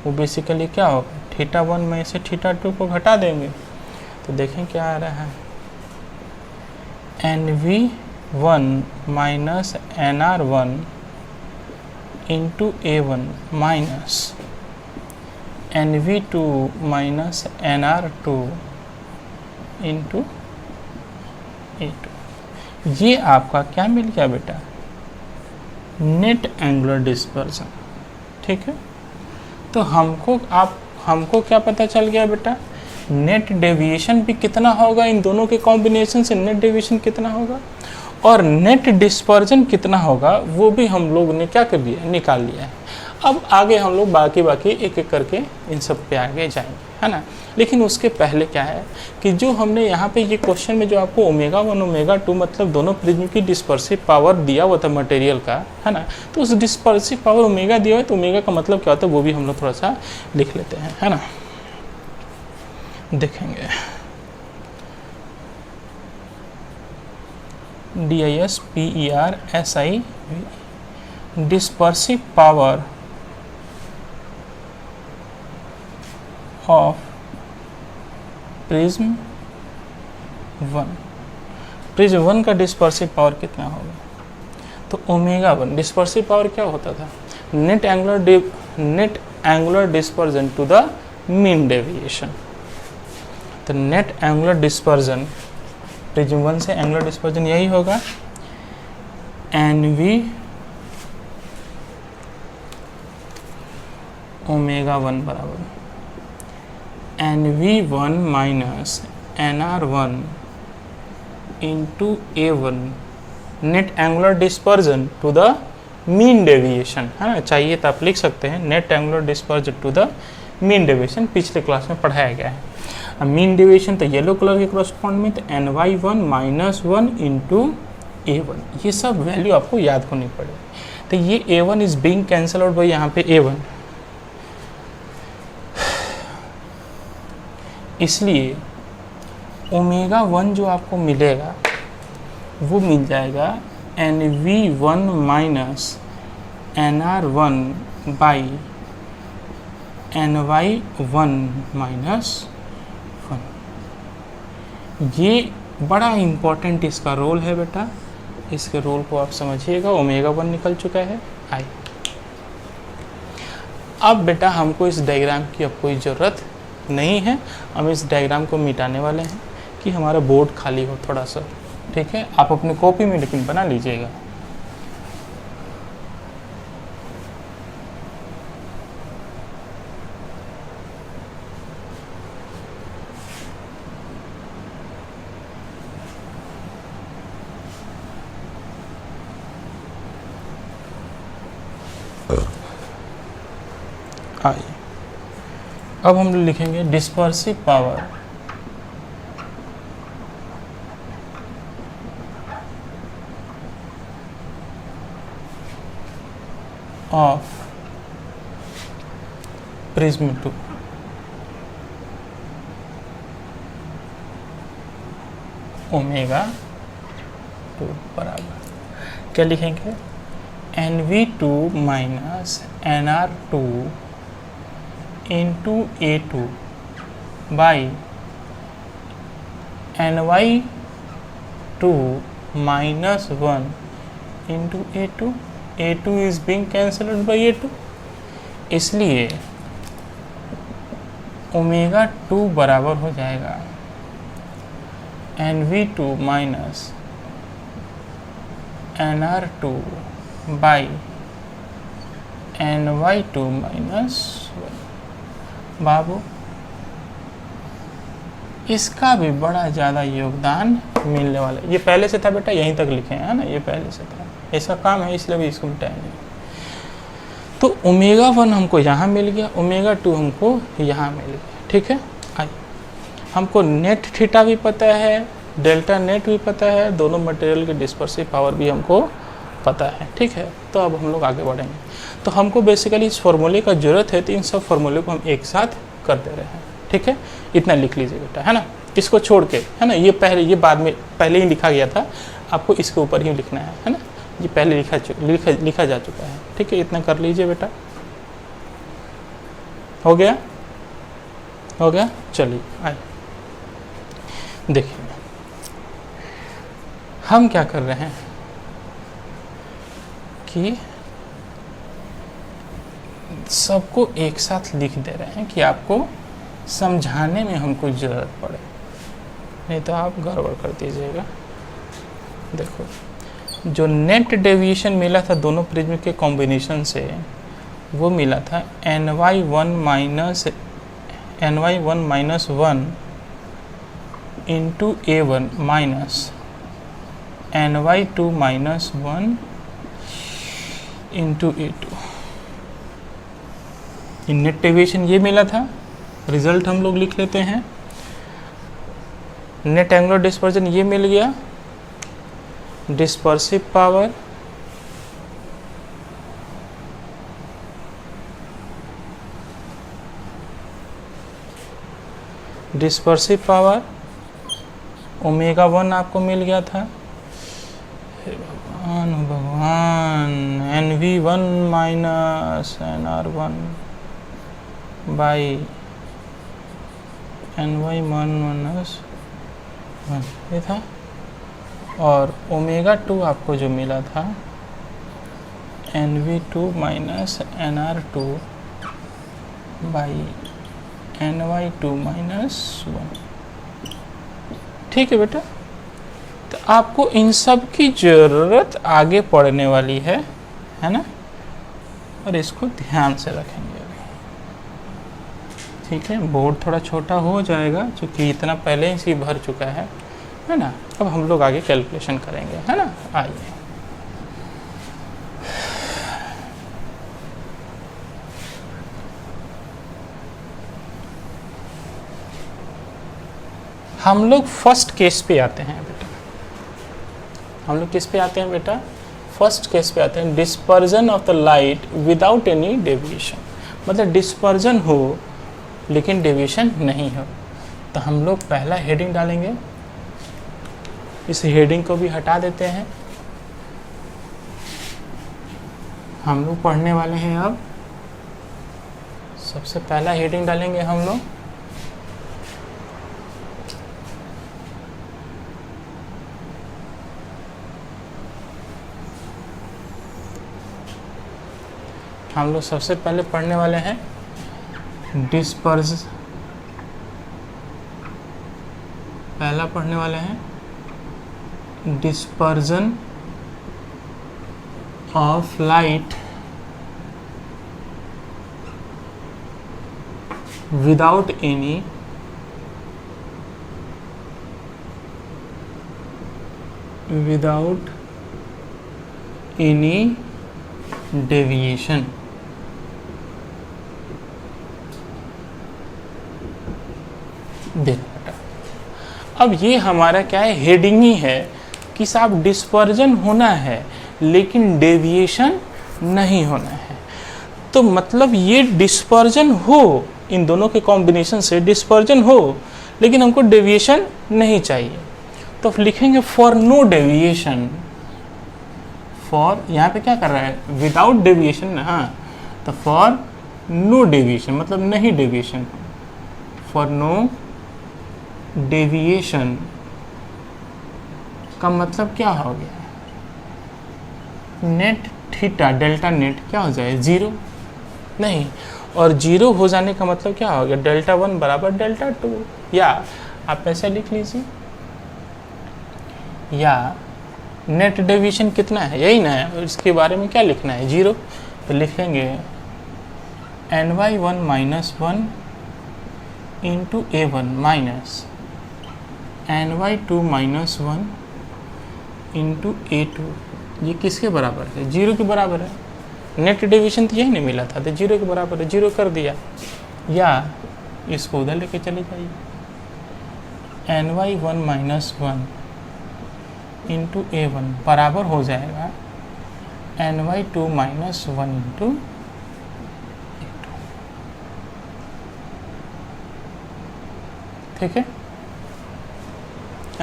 Speaker 1: वो बेसिकली क्या होगा, θ1 में से θ2 को घटा देंगे तो देखें क्या आ रहा है, NV1 minus NR1 into A1 minus NV2 minus NR2 into A2। ये आपका क्या मिल गया बेटा, नेट एंगुलर डिस्पर्सन। ठीक है, तो हमको क्या पता चल गया बेटा, नेट डेविएशन भी कितना होगा इन दोनों के कॉम्बिनेशन से, नेट डेविएशन कितना होगा और नेट डिस्पर्जन कितना होगा वो भी हम लोग ने क्या कर लिया, निकाल लिया है। अब आगे हम लोग बाकी एक एक करके इन सब पे आगे जाएंगे, है ना। लेकिन उसके पहले क्या है कि जो हमने यहाँ पे ये क्वेश्चन में जो आपको ω1 ω2 मतलब दोनों प्रिज्म की डिस्पर्सिव पावर दिया हुआ था मटेरियल का, है ना, तो उस डिस्पर्सिव पावर ओमेगा दिया हुआ है तो ओमेगा का मतलब क्या होता है वो भी हम लोग थोड़ा सा लिख लेते हैं, है ना। देखेंगे DISPERSIV dispersive power of prism 1 का डिस्पर्सिव पावर कितना होगा, तो ω1 डिस्पर्सिव पावर क्या होता था, net angular dispersion to the mean deviation. तो नेट एंगुलर डिस्पर्जन प्रिज्म 1 से एंगुलर डिस्पर्जन यही होगा NV ω1 बराबर NV1 minus NR1 into A1 net angular dispersion to the mean deviation, है ना। चाहिए तो आप लिख सकते हैं net angular dispersion to the mean deviation, पिछले क्लास में पढ़ाया गया है। अब मीन डेविएशन तो येलो कलर के कॉरस्पॉन्ड में तो NY1 माइनस 1 इंटू A1, ये सब वैल्यू आपको याद होनी पड़ेगी। तो ये A1 is being cancel out by यहाँ पे A1, इसलिए ω1 जो आपको मिलेगा वो मिल जाएगा NV1 minus NR1 by NY1 minus 1। ये बड़ा इम्पोर्टेंट इसका रोल है बेटा, इसके रोल को आप समझिएगा। ω1 निकल चुका है आई। अब बेटा हमको इस डायग्राम की अब कोई ज़रूरत नहीं है, हम इस डायग्राम को मिटाने वाले हैं कि हमारा बोर्ड खाली हो थोड़ा सा। ठीक है, आप अपनी कॉपी में लेकिन बना लीजिएगा। आइए अब हम लिखेंगे डिस्पर्सिव पावर ऑफ प्रिज्म 2 ω2 बराबर क्या लिखेंगे, NV2 minus NR2 into A2 by NY2 minus 1 into A2। A2 is being cancelled by A2, इसलिए ω2 बराबर हो जाएगा NV2 minus NR2 by NY2 minus 1। बाबू इसका भी बड़ा ज़्यादा योगदान मिलने वाला है। ये पहले से था बेटा, यहीं तक लिखे हैं, है ना, ये पहले से था, ऐसा काम है इसलिए भी इसको मिटाएंगे। तो ω1 हमको यहाँ मिल गया, ω2 हमको यहाँ मिल गया। ठीक है, आइए हमको नेट थीटा भी पता है, डेल्टा नेट भी पता है, दोनों मटेरियल की डिस्पर्सिव पावर भी हमको पता है। ठीक है, तो अब हम लोग आगे बढ़ेंगे। तो हमको बेसिकली इस फॉर्मूले का ज़रूरत है, तो इन सब फॉर्मूले को हम एक साथ कर दे रहे हैं। ठीक है, इतना लिख लीजिए बेटा, है ना, इसको छोड़ के, है ना, ये बाद में पहले ही लिखा गया था, आपको इसके ऊपर ही लिखना है ना, ये पहले लिखा जा चुका है। ठीक है, इतना कर लीजिए बेटा। हो गया, हो गया। चलिए आइए देखिए हम क्या कर रहे हैं कि सबको एक साथ लिख दे रहे हैं कि आपको समझाने में हमको ज़रूरत पड़े, नहीं तो आप गड़बड़ कर दीजिएगा। देखो जो नेट डेविएशन मिला था दोनों प्रिज्म के कॉम्बिनेशन से, वो मिला था ny1 minus 1 into a1 minus ny2 minus 1 into a2। Net deviation ये मिला था, रिजल्ट हम लोग लिख लेते हैं। नेट एंगुलर डिस्पर्जन ये मिल गया, डिस्पर्सिव पावर ओमेगा 1 आपको मिल गया था। भगवान NV1 minus NR1 by NY1 minus 1 ये था। और ओमेगा 2 आपको जो मिला था NV2 minus NR2 by NY2 minus 1। ठीक है बेटा, तो आपको इन सब की ज़रूरत आगे पड़ने वाली है ना, और इसको ध्यान से रखेंगे अभी। ठीक है, बोर्ड थोड़ा छोटा हो जाएगा क्योंकि इतना पहले ही भर चुका है ना। अब हम लोग आगे कैलकुलेशन करेंगे, है ना। आइए हम लोग फर्स्ट केस पे आते हैं बेटा। हम लोग किस पे आते हैं बेटा? फर्स्ट केस पे आते हैं, dispersion of the light without any deviation. मतलब डिस्पर्जन हो लेकिन डेविएशन नहीं हो। तो हम लोग पहला हेडिंग डालेंगे, इस हेडिंग को भी हटा देते हैं। हम लोग पढ़ने वाले हैं अब, सबसे पहला हेडिंग डालेंगे हम लोग सबसे पहले पढ़ने वाले हैं पहला पढ़ने वाले हैं dispersion of light without any deviation. देखो बेटा, अब ये हमारा क्या है, हेडिंग ही है कि साहब डिस्पर्जन होना है लेकिन डेविएशन नहीं होना है। तो मतलब ये डिस्पर्जन हो, इन दोनों के कॉम्बिनेशन से डिस्पर्जन हो लेकिन हमको डेविएशन नहीं चाहिए। तो लिखेंगे फॉर नो डेविएशन। फॉर यहाँ पे क्या कर रहा है, विदाउट डेविएशन ना। हाँ, तो फॉर नो डेविएशन मतलब नहीं डेविएशन। फॉर नो डेविएशन का मतलब क्या हो गया, नेट थीटा डेल्टा नेट क्या हो जाए, जीरो नहीं। और जीरो हो जाने का मतलब क्या हो गया, डेल्टा 1 बराबर डेल्टा 2। या आप ऐसे लिख लीजिए, या नेट डेविएशन कितना है यही ना है, और इसके बारे में क्या लिखना है, जीरो। तो लिखेंगे ny1 minus 1 into a1 minus ny2 minus 1 into a2। ये किसके बराबर है, जीरो के बराबर है। नेट डेविएशन तो यही नहीं मिला था, तो जीरो के बराबर है, जीरो कर दिया। या इसको उधर लेके चले जाइए, ny1 माइनस 1 इंटू a1 बराबर हो जाएगा ny2 माइनस 1 इंटू a2। ठीक है,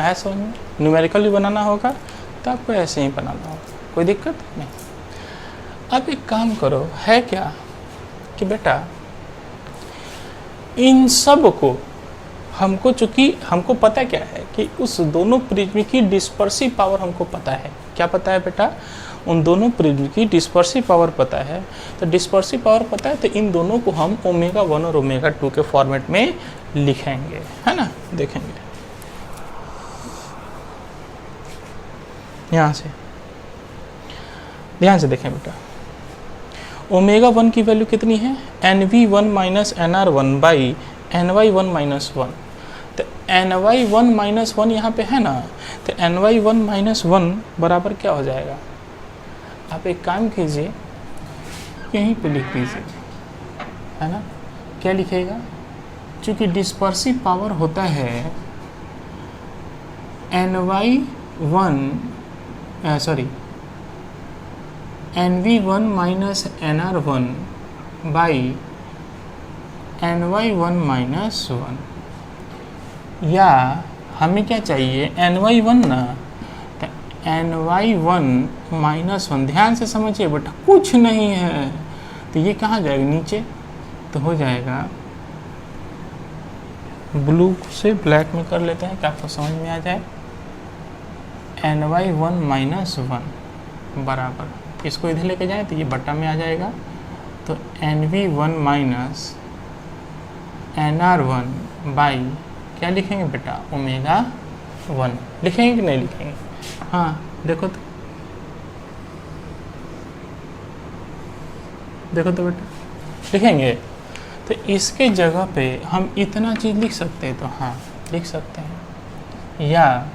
Speaker 1: ऐसा न्यूमेरिकल भी बनाना होगा तो आपको ऐसे ही बनाना होगा, कोई दिक्कत नहीं। अब एक काम करो, है क्या कि बेटा इन सब को हमको, चूंकि हमको पता क्या है कि उस दोनों प्रिज्म की डिस्पर्सिव पावर हमको पता है। क्या पता है बेटा? उन दोनों प्रिज्म की डिस्पर्सिव पावर पता है। तो डिस्पर्सिव पावर पता है तो इन दोनों को हम ओमेगा 1 और ओमेगा 2 के फॉर्मेट में लिखेंगे, है ना। देखेंगे यहाँ से, ध्यान से देखें बेटा। ओमेगा 1 की वैल्यू कितनी है? NV1 minus NR1 by NY1 minus 1। तो NY1 माइनस 1 यहाँ पे है ना, तो NY1 माइनस 1 बराबर क्या हो जाएगा? आप एक काम कीजिए, यहीं पे लिख दीजिए, है ना। क्या लिखेगा? चूँकि डिस्पर्सिव पावर होता है NV1 minus NR1 by NY1 minus 1, या हमें क्या चाहिए? NY1 ना, तो NY1 माइनस 1। ध्यान से समझिए बेटा, कुछ नहीं है तो ये कहाँ जाएगा? नीचे। तो हो जाएगा, ब्लू से ब्लैक में कर लेते हैं कि आपको समझ में आ जाए। NY1 माइनस 1 बराबर, इसको इधर लेके जाए तो ये बट्टा में आ जाएगा। तो NV1 माइनस NR1 बाई क्या लिखेंगे बेटा? ओमेगा 1 लिखेंगे कि नहीं लिखेंगे? हाँ देखो तो, देखो तो बेटा, लिखेंगे। तो इसके जगह पे हम इतना चीज़ लिख सकते हैं, तो हाँ लिख सकते हैं। या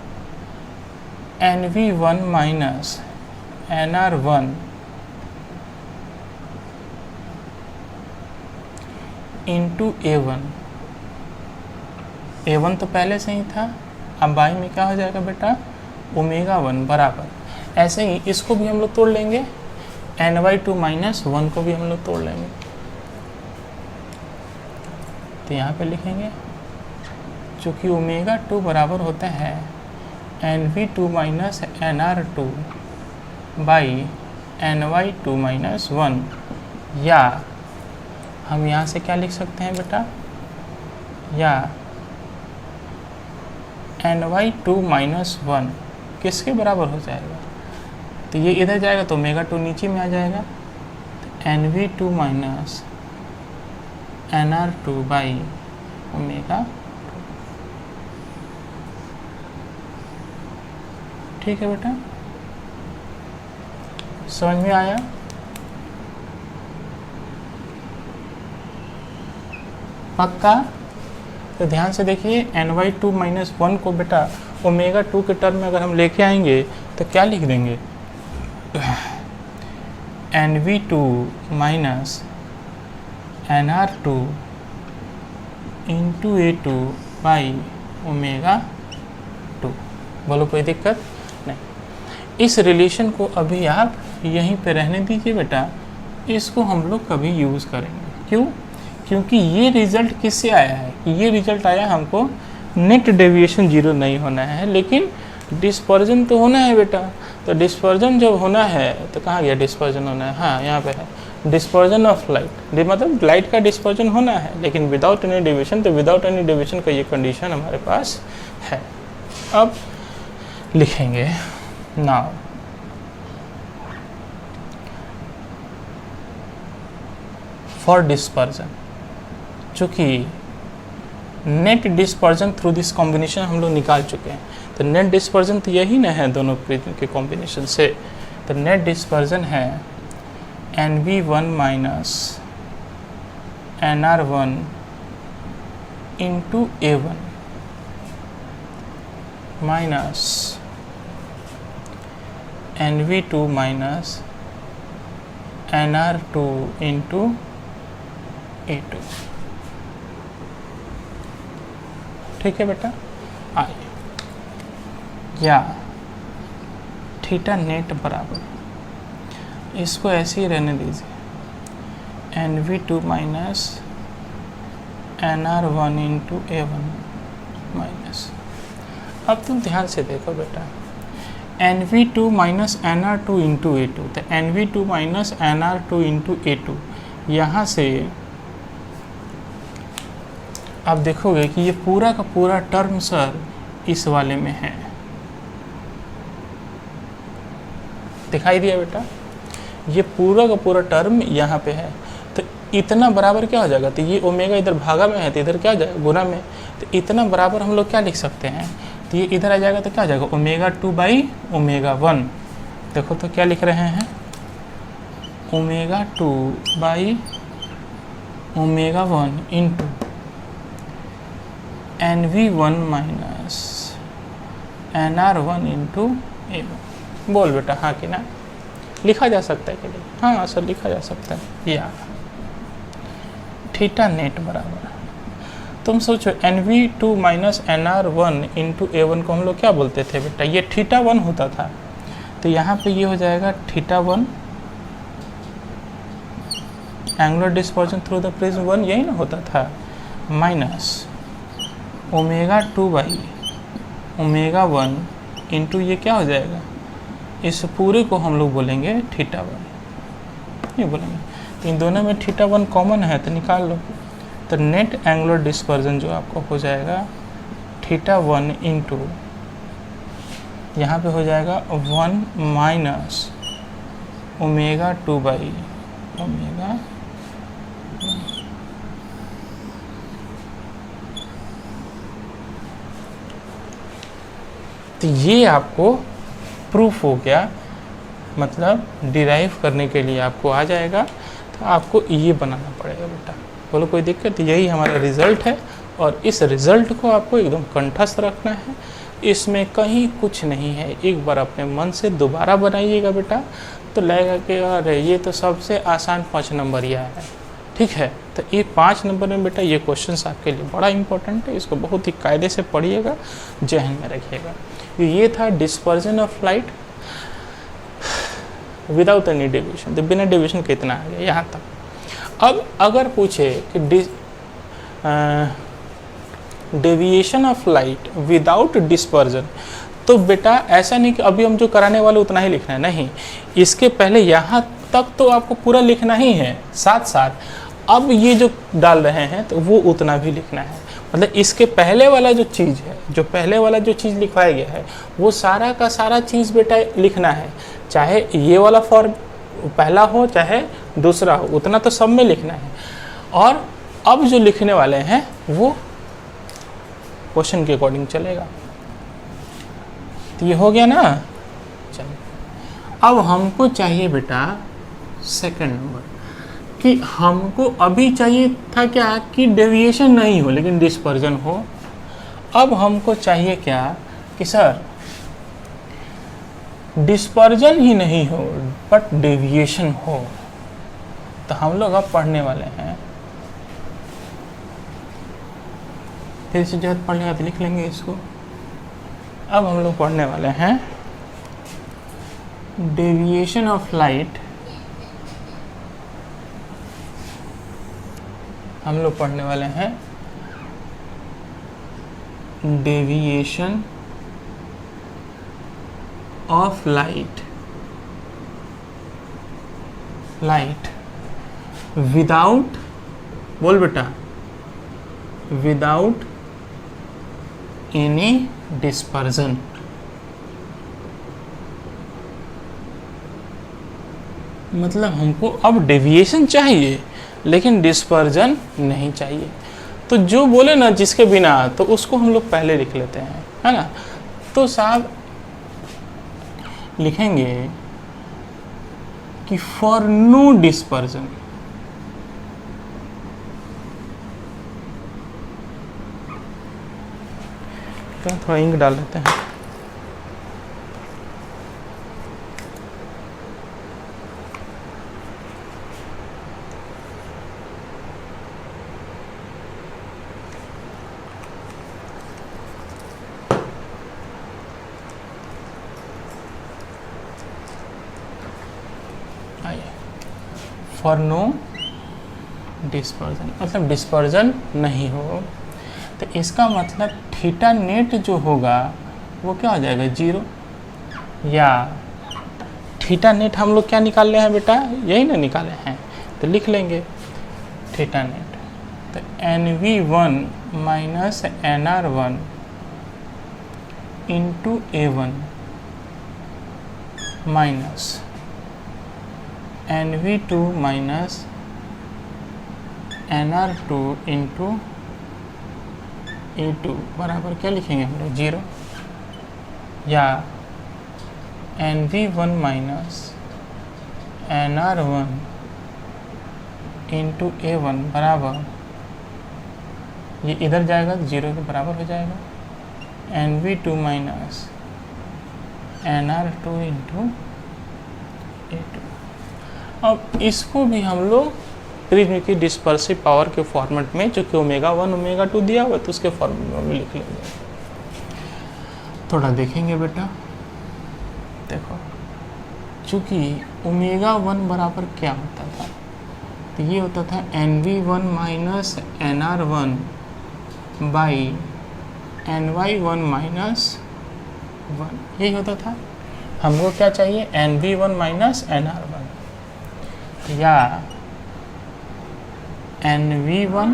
Speaker 1: NV1 minus NR1 into A1। A1 तो पहले से ही था, अब बाई में क्या हो जाएगा बेटा? ओमेगा 1 बराबर। ऐसे ही इसको भी हम लोग तोड़ लेंगे, NY2 माइनस 1 को भी हम लोग तोड़ लेंगे। तो यहाँ पे लिखेंगे, चूँकि ओमेगा 2 बराबर होता है NV2 minus NR2 by NY2 minus 1, या हम यहाँ से क्या लिख सकते हैं बेटा? या NY2 माइनस 1 किसके बराबर हो जाएगा? तो ये इधर जाएगा तो ओमेगा 2 नीचे में आ जाएगा। तो NV2 minus NR2 by omega 2। ठीक है बेटा, समझ में आया? पक्का? तो ध्यान से देखिए, NY2 माइनस 1 को बेटा ओमेगा 2 के टर्म में अगर हम लेके आएंगे तो क्या लिख देंगे? NV2 minus NR2 into A2 by omega 2। बोलो कोई दिक्कत नहीं। इस रिलेशन को अभी आप यहीं पे रहने दीजिए बेटा, इसको हम लोग कभी यूज़ करेंगे। क्यों? क्योंकि ये रिज़ल्ट किससे आया है? ये रिज़ल्ट आया हमको नेट डेविएशन 0 नहीं होना है, लेकिन डिस्पर्जन तो होना है बेटा। तो डिस्पर्जन जब होना है तो कहाँ गया डिस्पर्जन होना है? हाँ यहाँ पे है, डिस्पर्जन ऑफ लाइट। मतलब लाइट का डिस्पर्जन होना है, लेकिन विदाउट एनी डेविएशन। तो विदाउट एनी डेविएशन का ये कंडीशन हमारे पास है। अब लिखेंगे नाउ फॉर डिस्पर्जन, चूँकि net dispersion through this combination हम लोग निकाल चुके हैं। तो नेट डिस्पर्जन तो यही ना है दोनों प्रिज्म के कॉम्बिनेशन से। तो नेट डिस्पर्जन है NV1 minus NR1 into A1 minus NV2 minus NR2 into A2। ठीक है बेटा, आइए। या थीटा नेट बराबर, इसको ऐसे ही रहने दीजिए, NV2 minus NR1 into A1 minus. अब तुम ध्यान से देखो बेटा, NV2 minus NR2 into A2। तो NV2 minus NR2 into A2, यहाँ से आप देखोगे कि ये पूरा का पूरा टर्म सर इस वाले में है, दिखाई दिया बेटा, ये पूरा का पूरा टर्म यहाँ पे है। तो इतना बराबर क्या हो जाएगा, तो ये ओमेगा इधर भागा में है तो इधर क्या हो जाएगा, गुना में। तो इतना बराबर हम लोग क्या लिख सकते हैं, तो ये इधर आ जाएगा तो क्या हो जाएगा, ओमेगा 2 बाई ओमेगा 1। देखो तो क्या लिख रहे हैं, omega 2 by omega 1 into NV1 minus NR1 into A1। बोल बेटा हाँ कि ना, लिखा जा सकता है कि नहीं, हाँ सर लिखा जा सकता है। या थीटा नेट बराबर, तुम सोचो NV2 minus NR1 into A1 को हम लोग क्या बोलते थे बेटा, ये थीटा 1 होता था, तो यहाँ पे ये हो जाएगा theta 1 angular dispersion through the prism 1, यही ना होता था, minus omega 2 by omega 1 into ये क्या हो जाएगा, इस पूरे को हम लोग बोलेंगे थीटा 1, ये बोलेंगे। तो इन दोनों में थीटा 1 कॉमन है तो निकाल लो, तो नेट एंगुलर डिस्पर्जन जो आपको हो जाएगा थीटा 1 इंटू यहाँ पे हो जाएगा 1 माइनस ओमेगा 2 बाई ओमेगा 1। तो ये आपको प्रूफ हो गया, मतलब डिराइव करने के लिए आपको आ जाएगा, तो आपको ये बनाना पड़ेगा बेटा। बोलो कोई दिक्कत, यही हमारा रिज़ल्ट है और इस रिज़ल्ट को आपको एकदम कंठस्थ रखना है, इसमें कहीं कुछ नहीं है। एक बार अपने मन से दोबारा बनाइएगा बेटा, तो लगेगा कि अरे ये तो सबसे आसान 5 नंबर यह है, ठीक है। तो ये 5 नंबर में बेटा ये क्वेश्चन आपके लिए बड़ा इंपॉर्टेंट है, इसको बहुत ही कायदे से पढ़िएगा, जहन में रखिएगा। ये था dispersion of light without any deviation, तो बिना डेविएशन कितना आ गया यहाँ तक। अब अगर पूछे कि deviation of light without dispersion, तो बेटा ऐसा नहीं कि अभी हम जो कराने वाले उतना ही लिखना है, नहीं, इसके पहले यहाँ तक तो आपको पूरा लिखना ही है, साथ साथ अब ये जो डाल रहे हैं तो वो उतना भी लिखना है। मतलब इसके पहले वाला जो चीज़ है, जो पहले वाला जो चीज़ लिखवाया गया है वो सारा का सारा चीज़ बेटा लिखना है, चाहे ये वाला फॉर्म पहला हो चाहे दूसरा हो, उतना तो सब में लिखना है। और अब जो लिखने वाले हैं वो क्वेश्चन के अकॉर्डिंग चलेगा। तो ये हो गया ना, चलिए अब हमको चाहिए बेटा सेकंड नंबर, कि हमको अभी चाहिए था क्या कि डेविएशन नहीं हो लेकिन डिस्पर्जन हो। अब हमको चाहिए क्या कि सर डिस्पर्जन ही नहीं हो बट डेविएशन हो। तो हम लोग अब पढ़ने वाले हैं, फिर से जब पढ़ लेगा तो लिख लेंगे इसको। अब हम लोग पढ़ने वाले हैं डेविएशन ऑफ लाइट, हम लोग पढ़ने वाले हैं डेविएशन ऑफ लाइट विदाउट, बोल बेटा, विदाउट एनी डिस्पर्जन। मतलब हमको अब डेविएशन चाहिए लेकिन डिस्पर्जन नहीं चाहिए। तो जो बोले ना जिसके बिना, तो उसको हम लोग पहले लिख लेते हैं, है ना। तो साहब लिखेंगे कि फॉर नो डिस्पर्जन, तो थोड़ा इंक डाल लेते हैं। फॉर नो डिस्पर्जन, मतलब डिस्पर्जन नहीं हो, तो इसका मतलब थीटा नेट जो होगा वो क्या हो जाएगा, 0। या थीटा नेट हम लोग क्या निकाल रहे हैं बेटा, यही ना निकाले हैं, तो लिख लेंगे थीटा नेट तो NV1 minus NR1 into A1 minus NV2 minus NR2 into A2 बराबर क्या लिखेंगे हम लोग 0, या NV1 minus NR1 into A1 बराबर, ये इधर जाएगा 0 के बराबर हो जाएगा, NV2 minus NR2 into A2। अब इसको भी हम लोग प्रिज्म की डिस्पर्सिव पावर के फॉर्मेट में, जो कि ω1 ω2 दिया हुआ है, तो उसके फॉर्मेट में भी लिख लेंगे। थोड़ा देखेंगे बेटा, देखो चूँकि ω1 बराबर क्या होता था, तो ये होता था NV1 minus NR1 by NY1 minus 1, यही होता था। हमको क्या चाहिए, NV1 माइनस NR1 या NV1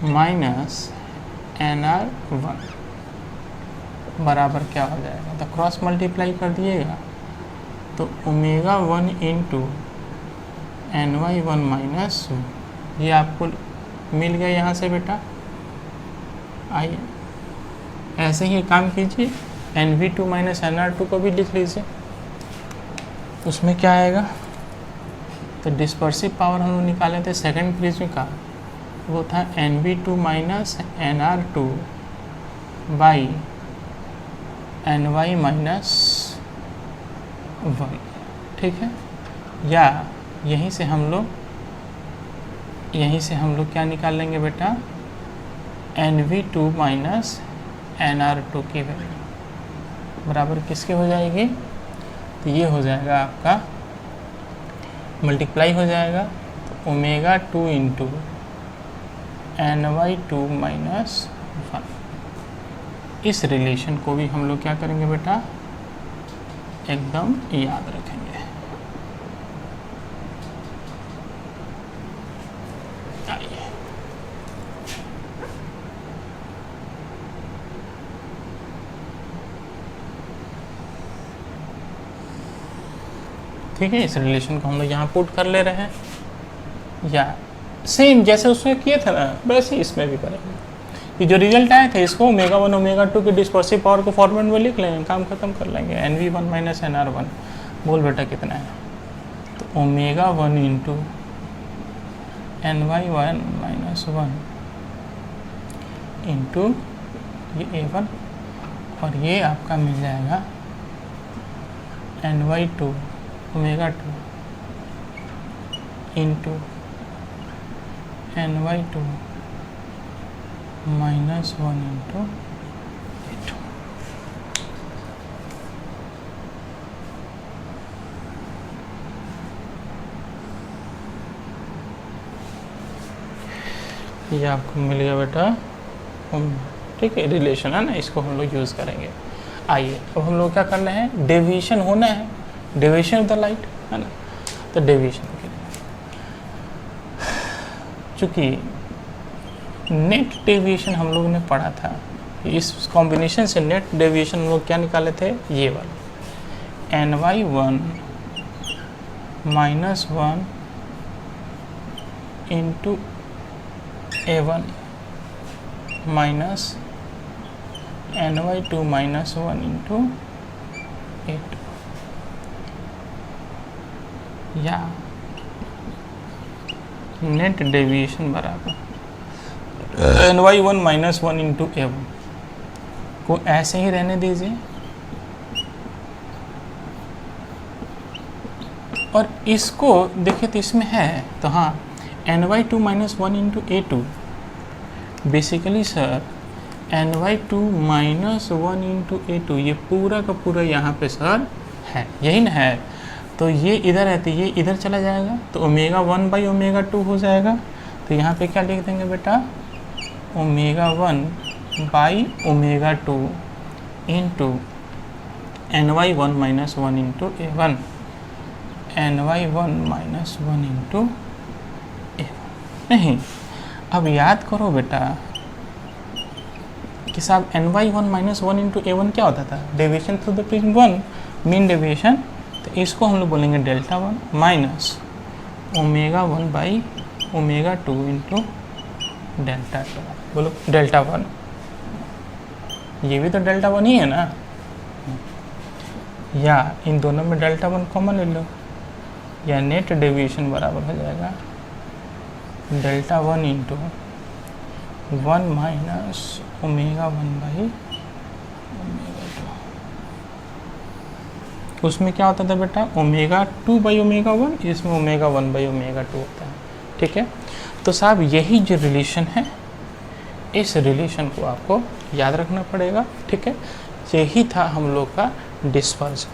Speaker 1: माइनस NR1 बराबर क्या हो जाएगा, तो क्रॉस मल्टीप्लाई कर दिएगा, तो ω1 इंटू NY1 माइनस 1, ये आपको मिल गया यहाँ से बेटा। आइए ऐसे ही काम कीजिए, NV2 माइनस NR2 को भी लिख लीजिए। उसमें क्या आएगा, तो डिस्पर्सिव पावर हम लोग निकाले थे सेकंड प्रिज्म का, वो था NV2 minus NR2 by NY minus 1, ठीक है। या यहीं से हम लोग क्या निकाल लेंगे बेटा, NV2 माइनस NR2 की वैल्यू बराबर किसके हो जाएगी, तो ये हो जाएगा आपका, मल्टीप्लाई हो जाएगा, तो ω2 इंटू NY2 माइनस 1। इस रिलेशन को भी हम लोग क्या करेंगे बेटा, एकदम याद रखेंगे। आइए ठीक है, इस रिलेशन को हम लोग यहाँ पुट कर ले रहे हैं, या सेम जैसे उसमें किए थे ना वैसे इसमें भी करेंगे। ये जो रिजल्ट आए थे इसको ω1 ω2 की डिस्पर्सिव पावर को फॉर्मेट में लिख लेंगे, काम खत्म कर लेंगे। NV1 माइनस NR1 बोल बेटा कितना है, तो ω1 इंटू NY1 माइनस 1 इंटू ये A1, और ये आपका मिल जाएगा NY2 ω2 into NY2 minus 1 into A2। ये आपको मिल गया बेटा, ठीक है, रिलेशन है ना, इसको हम लोग यूज़ करेंगे। आइए अब हम लोग क्या कर रहे हैं, डेविएशन होना है, डेविएशन ऑफ द लाइट है ना, तो डेविएशन के लिए चूँकि नेट डेविएशन हम लोग ने पढ़ा था, इस कॉम्बिनेशन से नेट डेविएशन हम लोग क्या निकाले थे, ये वाला NY1 minus 1 into A1 minus NY2 minus 1 into A2, या नेट डेविएशन बराबर NY1 माइनस 1 इंटू A1 को ऐसे ही रहने दीजिए, और इसको देखिए तो इसमें है, तो हाँ NY2 minus 1 into A2 basically sir NY2 minus 1 into A2, ये पूरा का पूरा यहाँ पे सर है, यही ना है, तो ये इधर है तो ये इधर चला जाएगा, तो ω1 बाई ω2 हो जाएगा। तो यहाँ पे क्या लिख देंगे बेटा, ω1 by ω2 into NY1 minus 1 into A1, NY1 minus 1 into A1। नहीं, अब याद करो बेटा कि साहब ny1 माइनस 1 इंटू a1 क्या होता था, deviation through the prism 1, mean deviation. तो इसको हम लोग बोलेंगे delta 1 minus omega 1 by omega 2 into delta 2। बोलो डेल्टा 1, ये भी तो डेल्टा 1 ही है ना, या इन दोनों में डेल्टा 1 कॉमन ले लो, या नेट डेविएशन बराबर हो जाएगा delta 1 into 1 minus omega 1 by omega 2। उसमें क्या होता था बेटा, ओमेगा 2 बाई ओमेगा 1, इसमें ओमेगा 1 बाई ओमेगा 2 होता है। ठीक है, तो साहब यही जो रिलेशन है, इस रिलेशन को आपको याद रखना पड़ेगा। ठीक है, यही था हम लोग का डिस्पर्जन।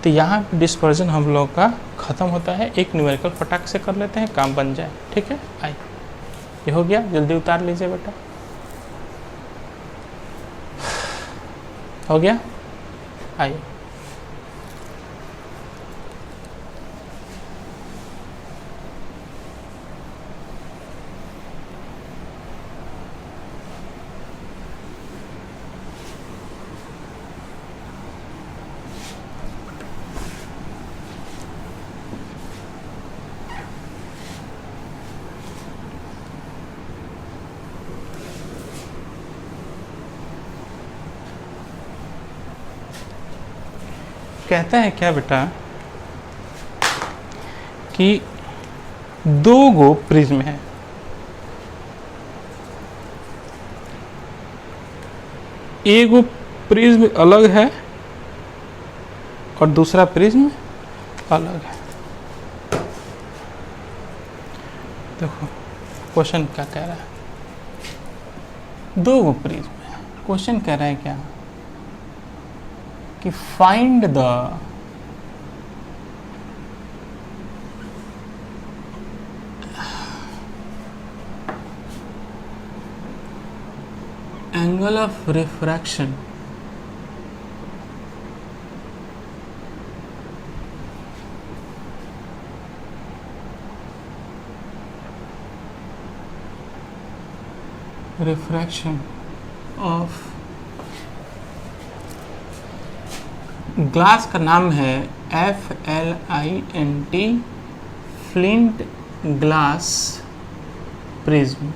Speaker 1: तो यहाँ डिस्पर्जन हम लोग का ख़त्म होता है, एक न्यूमेरिकल फटाक से कर लेते हैं, काम बन जाए। ठीक है, आइए, ये हो गया, जल्दी उतार लीजिए बेटा, हो गया, आइए। कहता है क्या बेटा कि दो गो प्रिज्म है, एगो प्रिज्म अलग है और दूसरा प्रिज्म अलग है। देखो क्वेश्चन क्या कह रहा है, दो गो प्रिज्म है, क्वेश्चन कह रहा है क्या कि find the angle of refraction of glass का नाम है FLINT, flint glass prism.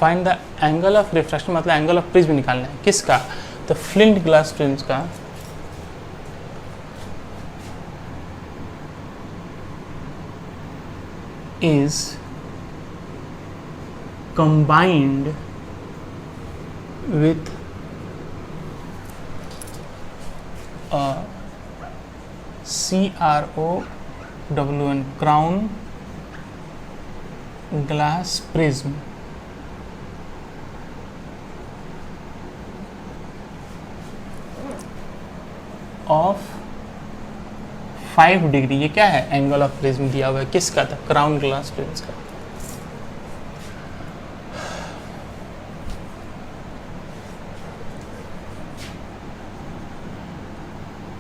Speaker 1: Find the angle of refraction, मतलब एंगल ऑफ प्रिज्म निकालना है, किसका, तो फ्लिंट ग्लास प्रिज्म का। Is combined with a CROWN, crown glass prism of 5 degree. ये क्या है, एंगल ऑफ प्रिज्म दिया हुआ है, किसका था, क्राउन ग्लास प्रिज्म का।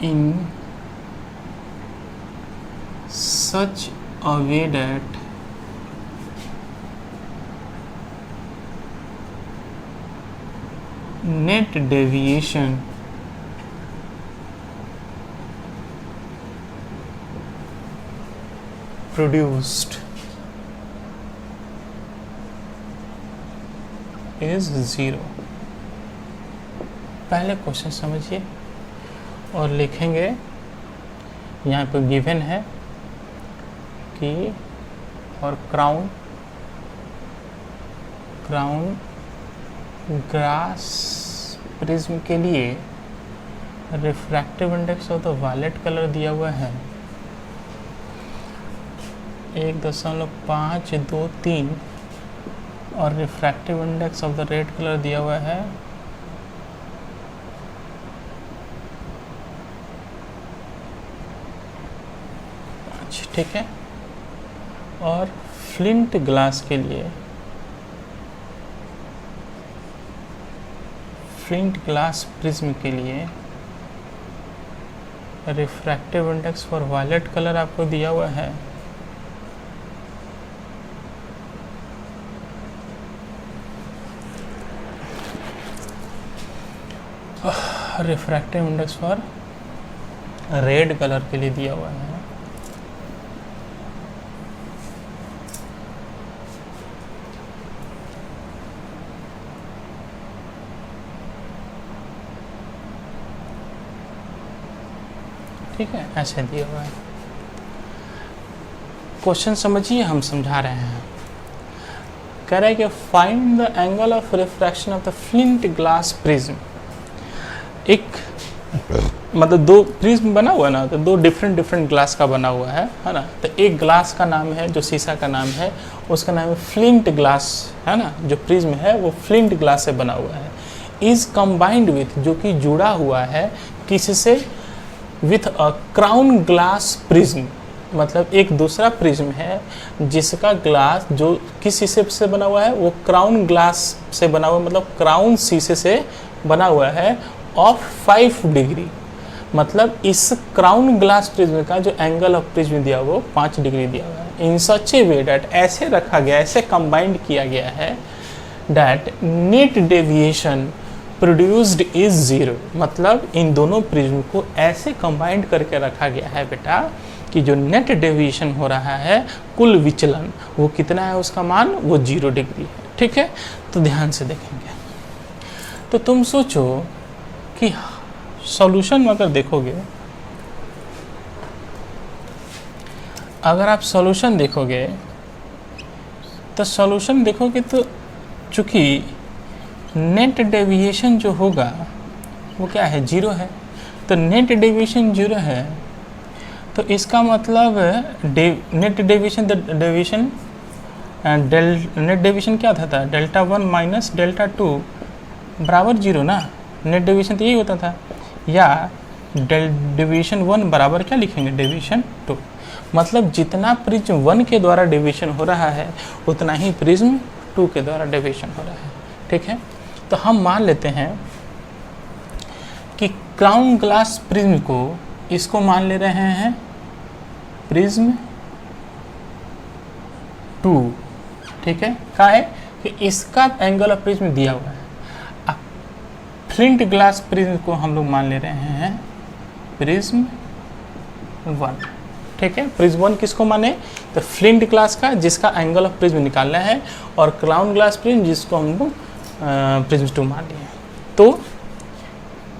Speaker 1: in such a way that net deviation produced is 0। पहले क्वेश्चन समझिए और लिखेंगे, यहाँ पे गिवन है कि और क्राउन ग्लास प्रिज्म के लिए refractive index of the violet colour दिया हुआ है 1.523 और refractive index of the red colour दिया हुआ है 5। ठीक है, और फ्लिंट ग्लास के लिए, फ्लिंट ग्लास प्रिज्म के लिए refractive index for violet colour आपको दिया हुआ है, refractive index for red colour के लिए दिया हुआ है। ठीक है, ऐसे दिया हुआ है। क्वेश्चन समझिए, हम समझा रहे हैं। कह रहा है कि find the angle of refraction of the flint glass prism. एक मतलब दो प्रिज्म बना हुआ है ना, तो दो डिफरेंट ग्लास का बना हुआ है ना। तो एक ग्लास का नाम है, जो शीशा का नाम है उसका नाम है फ्लिंट ग्लास, है ना। जो प्रिज्म है वो फ्लिंट ग्लास से बना हुआ है। इज कंबाइंड विथ, जो कि जुड़ा हुआ है किससे, with a crown glass prism. मतलब एक दूसरा प्रिज्म है जिसका ग्लास जो किस शीशे से बना हुआ है, वो क्राउन ग्लास से बना हुआ है, मतलब क्राउन शीशे से बना हुआ है ऑफ 5 डिग्री। मतलब इस क्राउन ग्लास प्रिज्म का जो एंगल ऑफ प्रिज्म दिया वो 5 डिग्री दिया हुआ है। इन सच ए वे डैट, ऐसे रखा गया, ऐसे कंबाइंड किया गया है that net deviation produced is 0। मतलब इन दोनों प्रिज्म को ऐसे कंबाइंड करके रखा गया है बेटा कि जो नेट डेविएशन हो रहा है, कुल विचलन, वो कितना है, उसका मान वो 0 डिग्री है। ठीक है, तो ध्यान से देखेंगे। तो तुम सोचो कि सॉल्यूशन में अगर देखोगे, अगर आप सॉल्यूशन देखोगे तो चूंकि नेट डेविएशन जो होगा वो क्या है, 0 है। तो नेट डेविएशन 0 है, तो इसका मतलब नेट डेविएशन नेट डेविएशन क्या था, डेल्टा 1 माइनस डेल्टा 2 बराबर 0 ना। नेट डेविएशन तो यही होता था, या डेविएशन 1 बराबर क्या लिखेंगे, डेविएशन 2। मतलब जितना प्रिज्म 1 के द्वारा डेविएशन हो रहा है उतना ही प्रिज्म 2 के द्वारा डेविएशन हो रहा है। ठीक है, तो हम मान लेते हैं कि क्राउन ग्लास प्रिज्म को, इसको मान ले रहे हैं प्रिज्म 2। ठीक है, क्या है कि इसका एंगल ऑफ प्रिज्म दिया हुआ है। अब फ्लिंट ग्लास प्रिज्म को हम लोग मान ले रहे हैं प्रिज्म 1। ठीक है, प्रिज्म 1 किसको माने, तो फ्लिंट ग्लास का जिसका एंगल ऑफ प्रिज्म निकालना है, और क्राउन ग्लास प्रिज्म जिसको हम लोग प्रिज्म 2 मान लिए। तो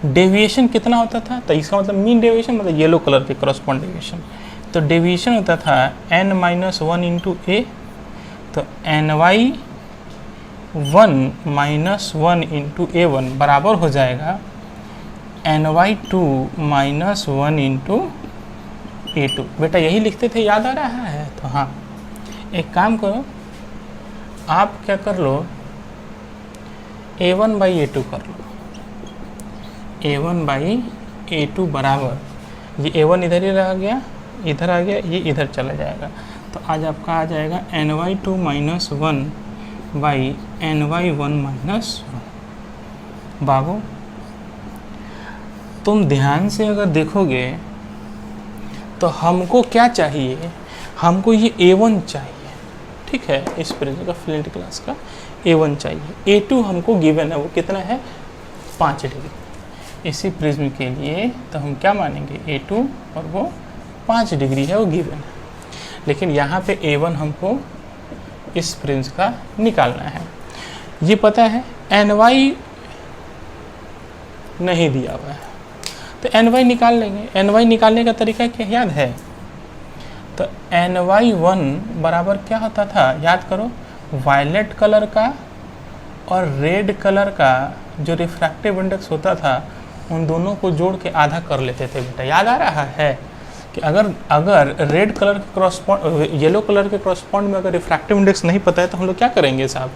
Speaker 1: डेविएशन कितना होता था, तो इसका मतलब मीन डेविएशन, मतलब येलो कलर के क्रॉसपॉन्ड डेविएशन। तो डेविएशन होता था n-1 इंटू ए, तो ny1 माइनस 1 इंटू a1 बराबर हो जाएगा ny2 माइनस 1 इंटू a2। बेटा यही लिखते थे, याद आ रहा है? तो हाँ, एक काम करो, आप क्या कर लो, a1 बाई a2 कर लो। a1 बाई a2 बराबर, ये a1 इधर ही रह गया, इधर आ गया, ये इधर चला जाएगा। तो आज आपका आ जाएगा ny2 minus 1 by ny1 minus 1। बाबू तुम ध्यान से अगर देखोगे तो हमको क्या चाहिए, हमको ये a1 चाहिए। ठीक है, इस प्रिज्म का फ्लिंट ग्लास का a1 चाहिए। a2 हमको गिवन है, वो कितना है, 5 डिग्री। इसी प्रिज्म के लिए तो हम क्या मानेंगे, a2 और वो 5 डिग्री है, वो गिवन है। लेकिन यहाँ पे a1 हमको इस प्रिज्म का निकालना है। ये पता है ny नहीं दिया हुआ है, तो ny निकाल लेंगे। ny निकालने का तरीका क्या याद है, तो ny1 बराबर क्या होता था, याद करो, वायलेट कलर का और रेड कलर का जो रिफ्रैक्टिव इंडेक्स होता था, उन दोनों को जोड़ के आधा कर लेते थे। बेटा याद आ रहा है कि अगर रेड कलर के क्रॉसपॉन्ड, येलो कलर के क्रॉसपॉन्ड में अगर रिफ्रैक्टिव इंडेक्स नहीं पता है तो हम लोग क्या करेंगे साहब,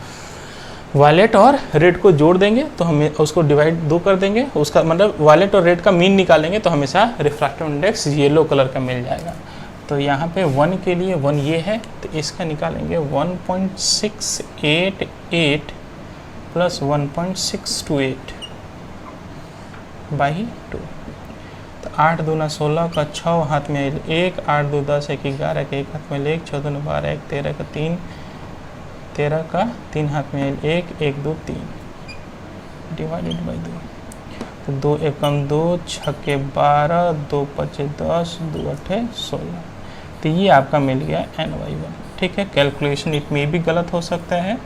Speaker 1: वायलेट और रेड को जोड़ देंगे, तो हमें उसको डिवाइड 2 कर देंगे, उसका मतलब वायलेट और रेड का मीन निकालेंगे तो हमेशा रिफ्रैक्टिव इंडेक्स येलो कलर का मिल जाएगा। तो यहाँ पे 1 के लिए 1 ये है, तो इसका निकालेंगे 1.688 प्लस 1.628 बाई 2। तो 8 दूना 16 का 6 हाथ में 1, 8 2 10 1 11 का 1 हाथ में 1, 6 दूना 12 1 13 का 3, 13 का 3 हाथ में 1, 1 2 3 डिवाइडेड बाई 2, तो 2 एकम 2, 6 के 12, 2 5 10, 2 8 16, तो ये आपका मिल गया ny1। ठीक है, कैलकुलेशन इट में भी गलत हो सकता है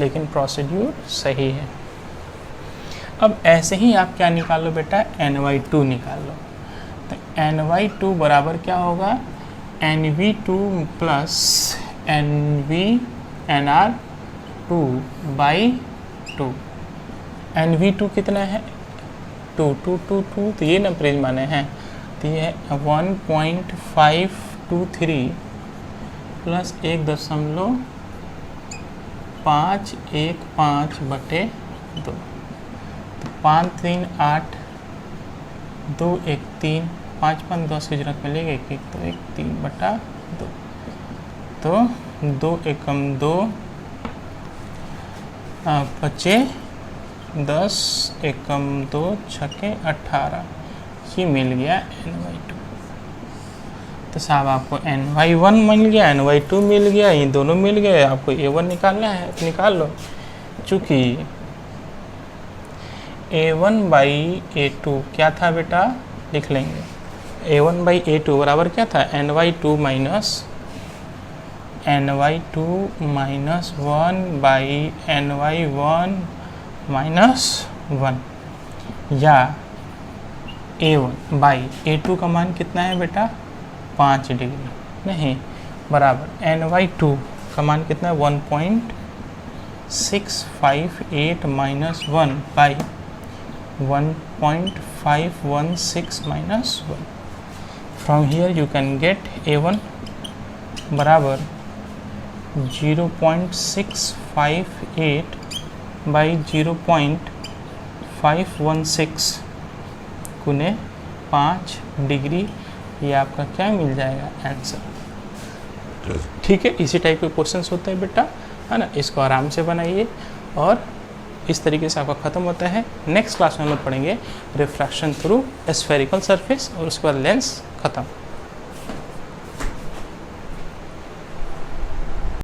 Speaker 1: लेकिन प्रोसीड्यूर सही है। अब ऐसे ही आप क्या निकालो बेटा, ny2 निकाल लो। तो ny2 बराबर क्या होगा, nv2 plus nr2 by 2। nv2 कितना है, 2 2 2 2, तो ये नंबरेज माने हैं, तो ये है 1.523 प्लस 1.515 बटे 2, तो 5 3 8, 2 1 3, 5 5 10 की जरूरत मिलेगी 1 1, तो 1 3 बटा 2, तो 2 एकम 2, 5 10 एकम 2 छके 18, ये मिल गया ny2। तो साहब आपको ny1 मिल गया, ny2 मिल गया, ये दोनों मिल गए, आपको a1 निकालना है, निकाल लो। चूँकि a1 बाई a2 क्या था बेटा, लिख लेंगे, a1 बाई a2 बराबर क्या था, ny2 minus 1 by ny1 minus 1, या a1 बाई a2 का मान कितना है बेटा, 5 डिग्री, नहीं, बराबर ny2 का मान कितना है, 1.658 minus 1 by 1.516 minus 1। From here you can get a1 बराबर 0.658 बाई 0.516 गुने 5 डिग्री, ये आपका क्या मिल जाएगा, आंसर। ठीक है, इसी टाइप के क्वेश्चंस होते हैं बेटा, है ना, इसको आराम से बनाइए और इस तरीके से आपका ख़त्म होता है। नेक्स्ट क्लास में हम लोग पढ़ेंगे रिफ्रैक्शन थ्रू स्फेरिकल सरफेस और उसके बाद लेंस ख़त्म।